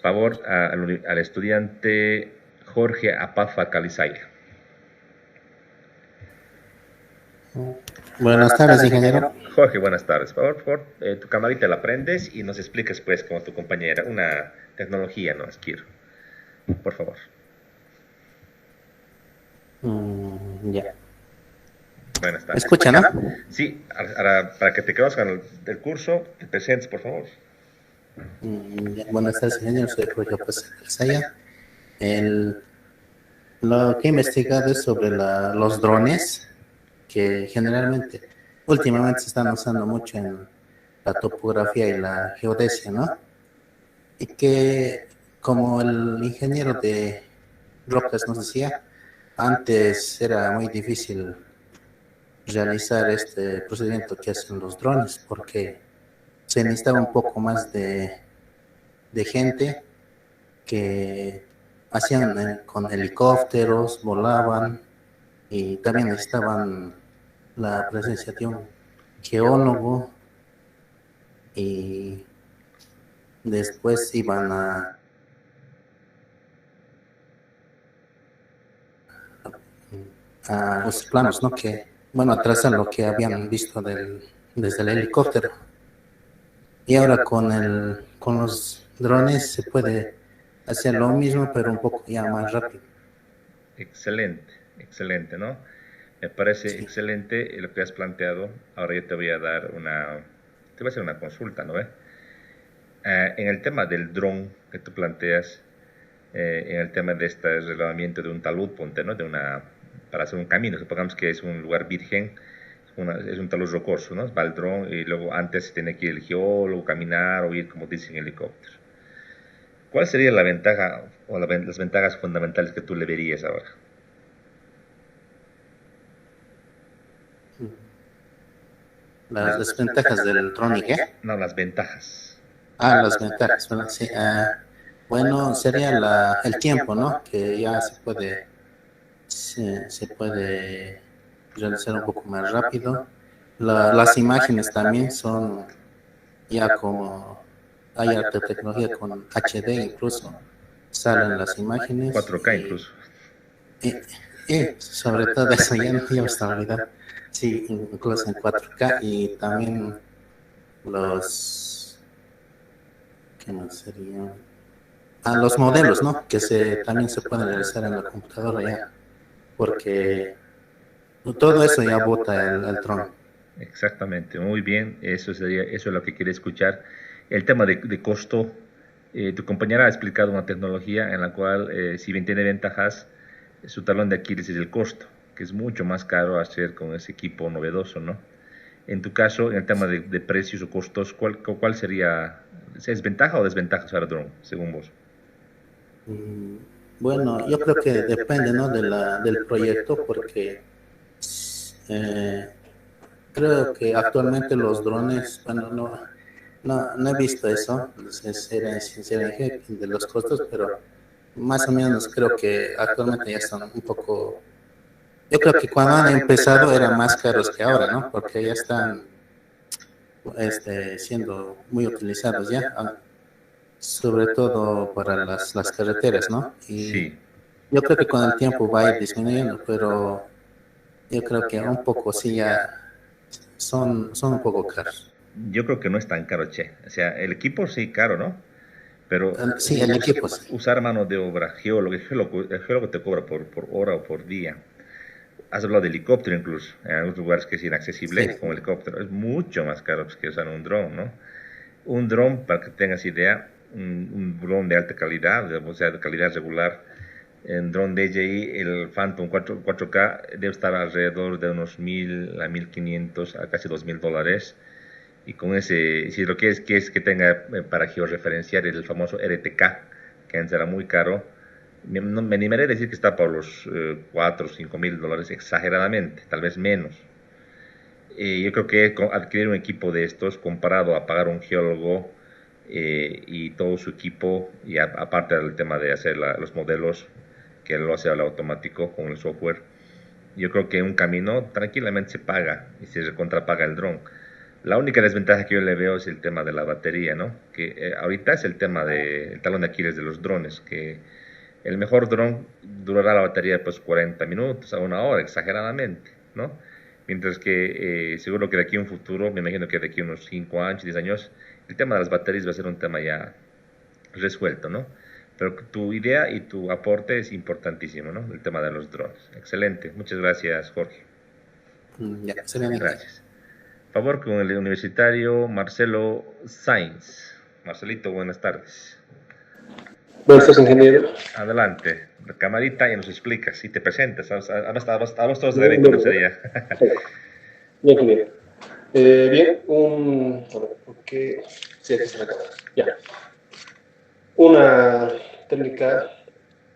Favor al estudiante Jorge Apafa Calizaya. Buenas tardes, ingeniero. Jorge, buenas tardes. Por favor, tu camarita la prendes y nos expliques, pues, como tu compañera, una tecnología, ¿no? Esquir. Por favor. Ya. Buenas tardes. ¿Escucha, no? Sí, para que te conozcan del curso, te presentes, por favor. Buenas tardes, ingeniero. Soy Jorge Calizaya. Lo que he investigado es sobre los drones, que generalmente, últimamente se están usando mucho en la topografía y la geodesia, ¿no? Y que, como el ingeniero de Rocas nos decía, antes era muy difícil realizar este procedimiento que hacen los drones, porque se necesitaba un poco más de gente que hacían con helicópteros, volaban, y también necesitaban la presencia de un geólogo, y después iban a los planos, ¿no? Que, bueno, atrasan lo que habían visto desde el helicóptero. Y ahora con los drones se puede hacer lo mismo, pero un poco ya más rápido. Excelente, excelente, ¿no? Me parece excelente lo que has planteado. Ahora yo te voy a hacer una consulta, ¿no? En el tema del dron que tú planteas, en el tema de este relevamiento de un talud, ponte, ¿no? Para hacer un camino, supongamos que es un lugar virgen, es un talud rocoso, ¿no? Va el dron y luego antes tiene que ir el geólogo, caminar o ir, como dicen, en helicóptero. ¿Cuál sería la ventaja o las ventajas fundamentales que tú le verías ahora? Las desventajas del dron, ¿qué? No, las ventajas. Las ventajas, bueno, sí. Bueno, sería el tiempo, ¿no? Que ya se puede realizar un poco más rápido. Las imágenes también son ya como hay alta tecnología con HD incluso salen las imágenes 4K incluso. y, y sobre todo eso ya no lleva estabilidad. Sí, incluso en 4K y también los ¿qué más serían? Los modelos, ¿no? Que también se pueden realizar en la computadora ya, porque todo eso ya bota el dron. Exactamente, muy bien, eso es lo que quería escuchar. El tema de costo, tu compañera ha explicado una tecnología en la cual, si bien tiene ventajas, su talón de Aquiles es el costo, que es mucho más caro hacer con ese equipo novedoso, ¿no? En tu caso, en el tema de precios o costos, ¿cuál sería, es ventaja o desventaja usar drone, según vos? Mm, Bueno, yo creo que depende, ¿no? Del proyecto, porque eh, creo que actualmente los drones, bueno, no he visto eso, sinceramente, de los costos, pero más o menos creo que actualmente ya están un poco. Yo creo que cuando han empezado eran más caros que ahora, ¿no? Porque ya están siendo muy utilizados ya, sobre todo para las carreteras, ¿no? Y Sí, yo creo que con el tiempo va a ir disminuyendo, pero yo creo que un poco sí ya son un poco caros. yo creo que no es tan caro, che. O sea, el equipo sí caro, ¿no? Pero Sí, el equipo sí. usar mano de obra, el geólogo te cobra por hora o por día. Has hablado de helicóptero incluso, en algunos lugares que es inaccesible Sí. con helicóptero. Es mucho más caro pues, que usar un dron, ¿no? Un dron, para que tengas idea, un dron de alta calidad, o sea, de calidad regular, en dron DJI, el Phantom 4K debe estar alrededor de unos 1000 a 1500 a casi $2000. Y con ese, si lo quieres que tenga para georreferenciar el famoso RTK, que antes era muy caro, me animaré a decir que está por los 4 o 5 mil dólares exageradamente, tal vez menos. Yo creo que adquirir un equipo de estos comparado a pagar un geólogo y todo su equipo, y aparte del tema de hacer los modelos, que lo hace al automático con el software, yo creo que un camino tranquilamente se paga y se contrapaga el dron. La única desventaja que yo le veo es el tema de la batería, ¿no? Que ahorita es el tema del talón de Aquiles de los drones, que el mejor dron durará la batería pues 40 minutos a una hora, exageradamente, ¿no? Mientras que seguro que de aquí a un futuro, me imagino que de aquí a unos 5 años, 10 años, el tema de las baterías va a ser un tema ya resuelto, ¿no? Pero tu idea y tu aporte es importantísimo, ¿no? El tema de los drones. Excelente. Muchas gracias, Jorge. Ya, sería bien. Gracias. Favor con el universitario Marcelo Sainz. Marcelito, buenas tardes. Buenas tardes, ingeniero. Adelante, la camarita y nos explicas y te presentas. A vos todos deben conocer ya. Bien, ingeniero. Bien, porque sí, aquí está la cámara. Ya. Una técnica,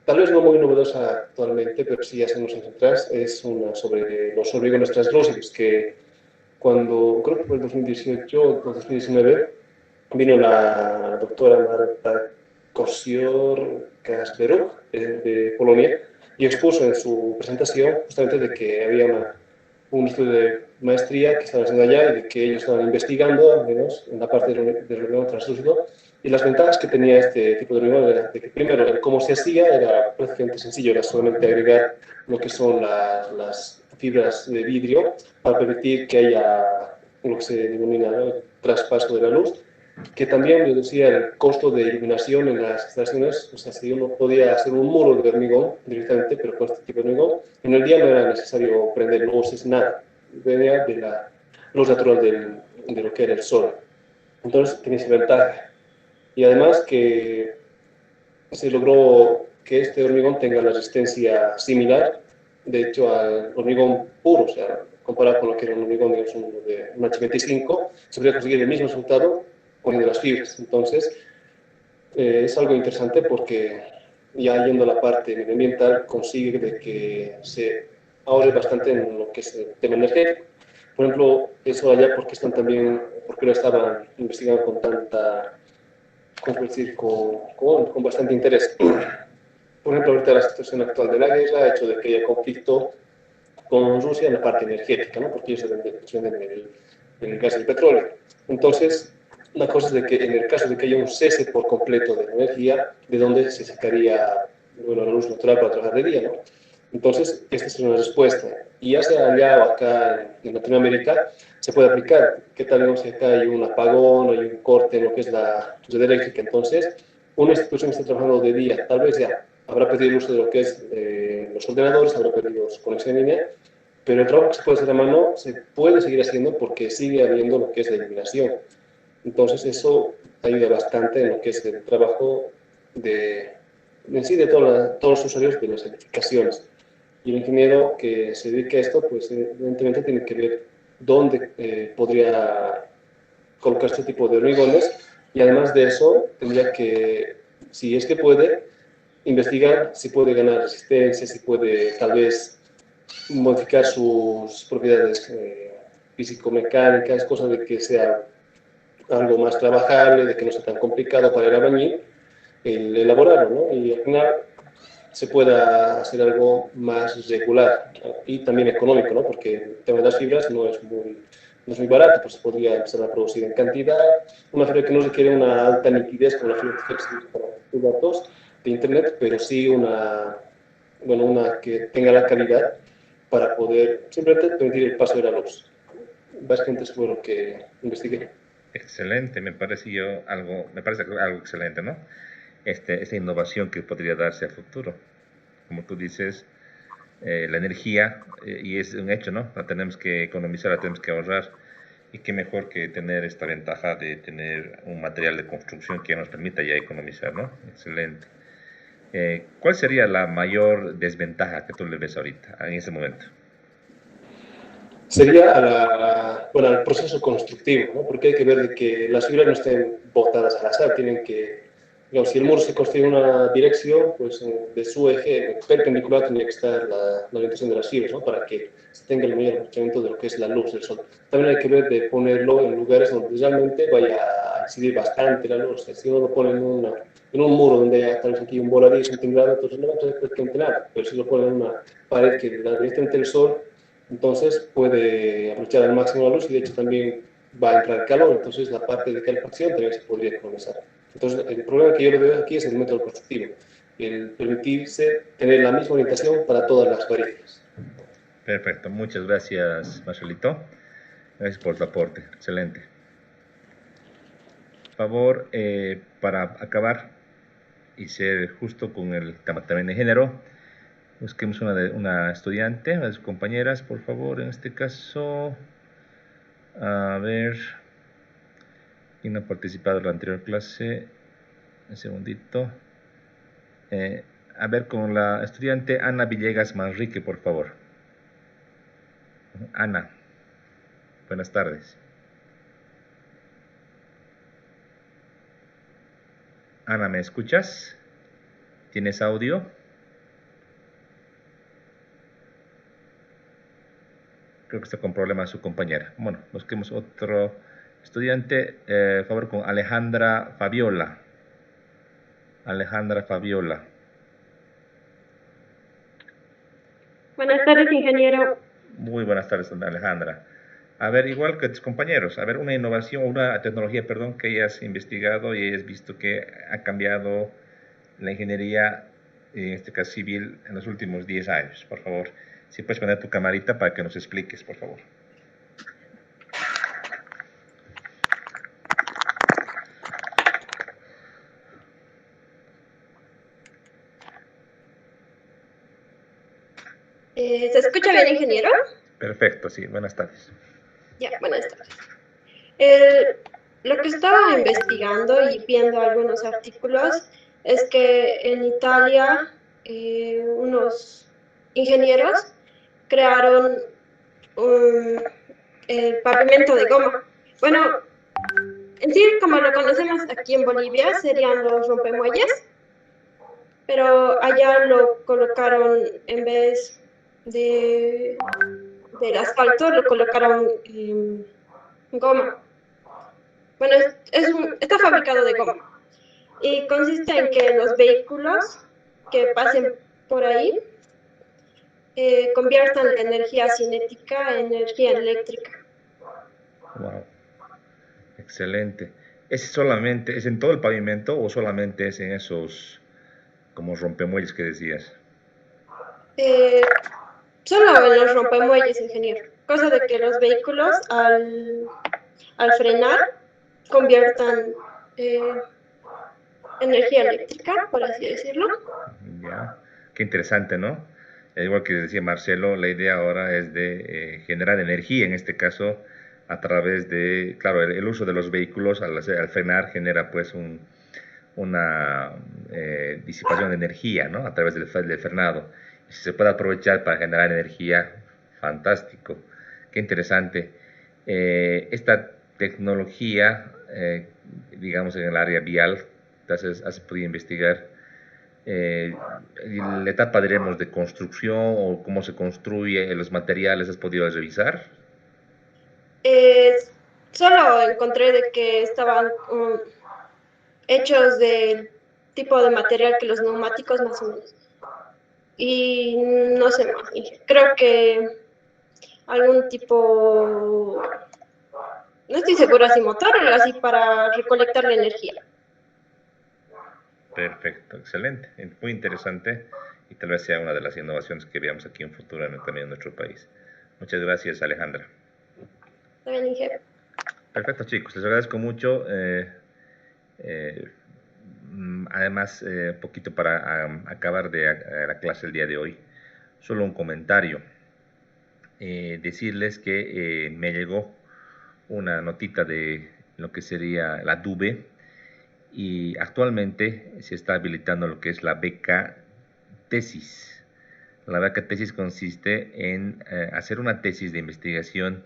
tal vez no muy novedosa actualmente, pero sí hace unos años atrás, es una sobre los hormigones translúcidos, que cuando, creo que fue el 2018 o 2019, vino la doctora Marta Kosior-Kasperuk de Polonia y expuso en su presentación justamente de que había un estudio de maestría que estaban haciendo allá y de que ellos estaban investigando, al menos en la parte del hormigón translúcido, y las ventajas que tenía este tipo de hormigón era de que primero, cómo se hacía era prácticamente sencillo, era solamente agregar lo que son las fibras de vidrio para permitir que haya lo que se denomina el traspaso de la luz, que también reducía el costo de iluminación en las instalaciones. O sea, si uno podía hacer un muro de hormigón directamente, pero con este tipo de hormigón, en el día no era necesario prender luces, nada. Venía de la luz natural de lo que era el sol. Entonces tenía esa ventaja. Y además que se logró que este hormigón tenga la resistencia similar, de hecho, al hormigón puro, o sea, comparado con lo que era un hormigón, digamos, un H25, se podría conseguir el mismo resultado poniendo las fibras. Entonces, es algo interesante porque ya yendo a la parte medioambiental consigue de que se ahorre bastante en lo que es el tema energético. Por ejemplo, eso allá porque están también, porque lo estaban investigando con tanta, ¿cómo decir?, con bastante interés. Por ejemplo, ahorita la situación actual de la guerra ha hecho de que haya conflicto con Rusia en la parte energética, ¿no? Porque ellos venden el gas y el petróleo. Entonces, la cosa es de que en el caso de que haya un cese por completo de la energía, ¿de dónde se sacaría, bueno, la luz natural para trabajar de día, ¿no? Entonces, esta es una respuesta. Y ya sea allá o acá en Latinoamérica, se puede aplicar. ¿Qué tal si acá hay un apagón o hay un corte en lo que es la red eléctrica? Entonces, una institución que está trabajando de día, tal vez ya habrá pedido el uso de lo que es los ordenadores, habrá pedido su conexión en línea, pero el trabajo que se puede hacer a mano se puede seguir haciendo porque sigue habiendo lo que es la iluminación. Entonces, eso ayuda bastante en lo que es el trabajo en sí de todos los usuarios de las edificaciones. Y el ingeniero que se dedique a esto, pues evidentemente tiene que ver dónde podría colocar este tipo de hormigones, y además de eso tendría que, si es que puede, investigar si puede ganar resistencia, si puede tal vez modificar sus propiedades físico-mecánicas, cosa de que sea algo más trabajable, de que no sea tan complicado para el albañil el elaborarlo, ¿no? Y al final se pueda hacer algo más regular, ¿no? Y también económico, ¿no? Porque el tema de las fibras no es muy barato, pues se podría empezar a producir en cantidad. Una fibra que no requiere una alta nitidez como la fibra que se utiliza para los datos de Internet, pero sí una que tenga la calidad para poder simplemente permitir el paso de la luz. Básicamente eso fue lo que investigué. Excelente, me parece algo excelente, ¿no? Esa innovación que podría darse a futuro. Como tú dices, la energía, y es un hecho, ¿no? La tenemos que economizar, la tenemos que ahorrar, y qué mejor que tener esta ventaja de tener un material de construcción que nos permita ya economizar, ¿no? Excelente. ¿Cuál sería la mayor desventaja que tú le ves ahorita, en ese momento? Sería al proceso constructivo, ¿no? Porque hay que ver de que las fibras no estén botadas al azar, tienen que, digamos, si el muro se construye en una dirección, pues de su eje perpendicular tiene que estar la orientación de las fibras, ¿no? Para que se tenga el mayor aprovechamiento de lo que es la luz del sol. También hay que ver de ponerlo en lugares donde realmente vaya a incidir bastante la luz. O sea, si uno lo pone en un muro donde hay tal vez aquí un voladís, un tinglado, entonces no va a tener prácticamente nada. Pero si lo pone en una pared que da directamente el sol, entonces puede aprovechar al máximo la luz, y de hecho también va a entrar calor, entonces la parte de calefacción también se podría economizar. Entonces el problema que yo veo aquí es el método constructivo, el permitirse tener la misma orientación para todas las variables. Perfecto, muchas gracias, Marcelito. Gracias por tu aporte, excelente. Por favor, para acabar y ser justo con el tema también de género, busquemos una estudiante, una de sus compañeras, por favor, en este caso. A ver, ¿quién ha participado en la anterior clase? Un segundito. A ver, con la estudiante Ana Villegas Manrique, por favor. Ana, buenas tardes. Ana, ¿me escuchas? ¿Tienes audio? Creo que está con problemas su compañera. Bueno, busquemos otro estudiante. Por favor, con Alejandra Fabiola. Alejandra Fabiola. Buenas tardes, ingeniero. Muy buenas tardes, Alejandra. A ver, igual que tus compañeros, a ver, una innovación, una tecnología, perdón, que hayas investigado y hayas visto que ha cambiado la ingeniería, en este caso civil, en los últimos 10 años. Por favor, si puedes poner tu camarita para que nos expliques, por favor. ¿Se escucha bien, ingeniero? Perfecto, sí, buenas tardes. Ya, buenas tardes. Lo que estaba investigando y viendo algunos artículos es que en Italia unos ingenieros crearon el pavimento de goma. Bueno, en sí, como lo conocemos aquí en Bolivia, serían los rompemuelles, pero allá lo colocaron en vez del asfalto, lo colocaron en goma. Bueno, está fabricado de goma y consiste en que los vehículos que pasen por ahí conviertan la energía cinética en energía eléctrica. Wow, excelente. ¿Es en todo el pavimento o solamente es en esos como rompemuelles que decías? Eh, Solo en los rompemuelles, ingeniero. Cosa de que los vehículos al frenar conviertan energía eléctrica, por así decirlo. Ya, qué interesante, ¿no? Igual que decía Marcelo, la idea ahora es de generar energía, en este caso, a través de, claro, el uso de los vehículos al frenar genera pues una disipación de energía, ¿no? A través del frenado. Y si se puede aprovechar para generar energía, fantástico. Qué interesante. Esta tecnología, digamos, en el área vial, has podido investigar la etapa, diremos, de construcción o cómo se construye los materiales, ¿has podido revisar? Eh, Solo encontré de que estaban hechos del tipo de material que los neumáticos más o menos. Y no sé más. Creo que algún tipo, no estoy segura si motor o algo así para recolectar la energía. Perfecto, excelente, muy interesante y tal vez sea una de las innovaciones que veamos aquí en futuro también en nuestro país. Muchas gracias, Alejandra. También dije, Perfecto, chicos, les agradezco mucho. Además, poquito para acabar de la clase el día de hoy, solo un comentario. Decirles que me llegó una notita de lo que sería la DUBE y actualmente se está habilitando lo que es la beca tesis. La beca tesis consiste en hacer una tesis de investigación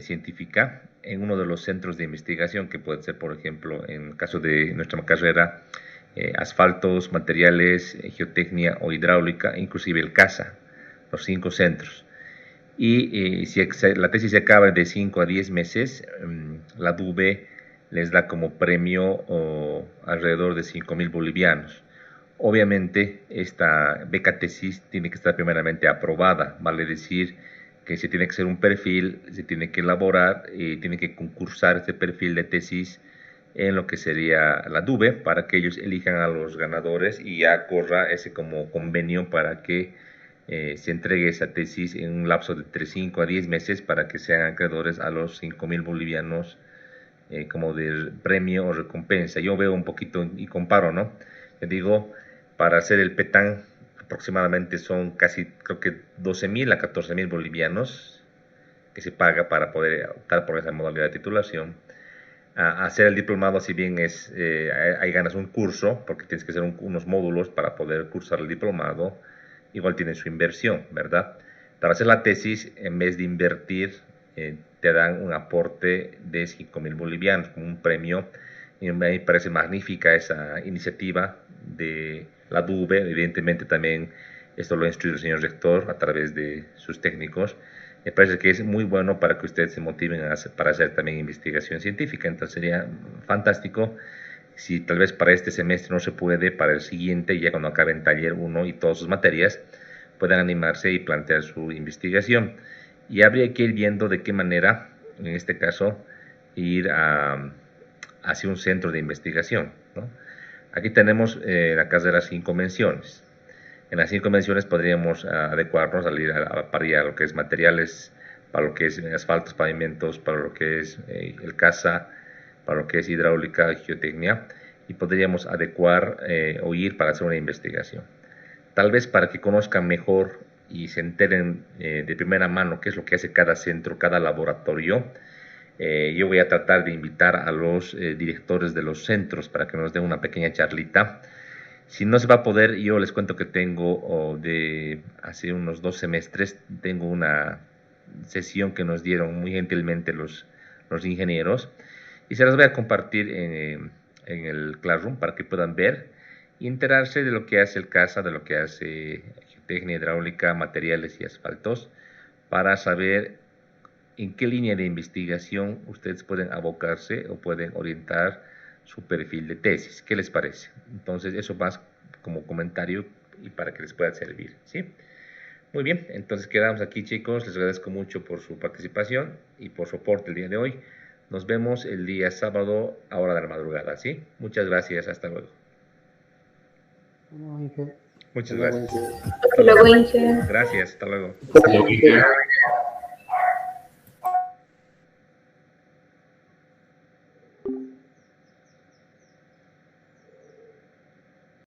científica en uno de los centros de investigación que puede ser, por ejemplo, en el caso de nuestra carrera, asfaltos, materiales, geotecnia o hidráulica, inclusive el CASA, los 5 centros. Y si la tesis se acaba de 5 a 10 meses, la DUBE les da como premio alrededor de 5.000 bolivianos. Obviamente, esta beca tesis tiene que estar primeramente aprobada, vale decir que se tiene que hacer un perfil, se tiene que elaborar y tiene que concursar este perfil de tesis en lo que sería la DUBE para que ellos elijan a los ganadores y ya corra ese como convenio para que se entregue esa tesis en un lapso de entre 5 a 10 meses para que sean acreedores a los 5.000 bolivianos como de premio o recompensa. Yo veo un poquito y comparo, ¿no? Te digo, para hacer el PETAN aproximadamente son casi, creo que 12.000 a 14.000 bolivianos que se paga para poder optar por esa modalidad de titulación. Hacer el diplomado, si bien ahí ganas un curso, porque tienes que hacer unos módulos para poder cursar el diplomado, igual tiene su inversión, ¿verdad? Para hacer la tesis, en vez de invertir, te dan un aporte de 5.000 bolivianos como un premio. Y me parece magnífica esa iniciativa de la DUBE. Evidentemente también esto lo ha instruido el señor rector a través de sus técnicos. Me parece que es muy bueno para que ustedes se motiven para hacer también investigación científica. Entonces sería fantástico si tal vez para este semestre no se puede, para el siguiente, ya cuando acaben taller 1 y todas sus materias, puedan animarse y plantear su investigación. Y habría que ir viendo de qué manera, en este caso, ir hacia un centro de investigación, ¿no? Aquí tenemos la carrera sin convenciones. En las 5 menciones podríamos adecuarnos para lo que es materiales, para lo que es asfaltos, pavimentos, para lo que es el CASA, para lo que es hidráulica, geotecnia, y podríamos adecuar o ir para hacer una investigación. Tal vez para que conozcan mejor y se enteren de primera mano qué es lo que hace cada centro, cada laboratorio. Yo voy a tratar de invitar a los directores de los centros para que nos den una pequeña charlita. Si no se va a poder, yo les cuento que tengo de hace unos 2 semestres, tengo una sesión que nos dieron muy gentilmente los ingenieros y se las voy a compartir en el Classroom para que puedan ver y enterarse de lo que hace el CASA, de lo que hace geotecnia hidráulica, materiales y asfaltos, para saber en qué línea de investigación ustedes pueden abocarse o pueden orientar su perfil de tesis. ¿Qué les parece? Entonces, eso más como comentario y para que les pueda servir, ¿sí? Muy bien, entonces quedamos aquí, chicos. Les agradezco mucho por su participación y por su aporte el día de hoy. Nos vemos el día sábado a hora de la madrugada, ¿sí? Muchas gracias, hasta luego. Muchas gracias. Hasta luego, Inge. Gracias, hasta luego. Sí.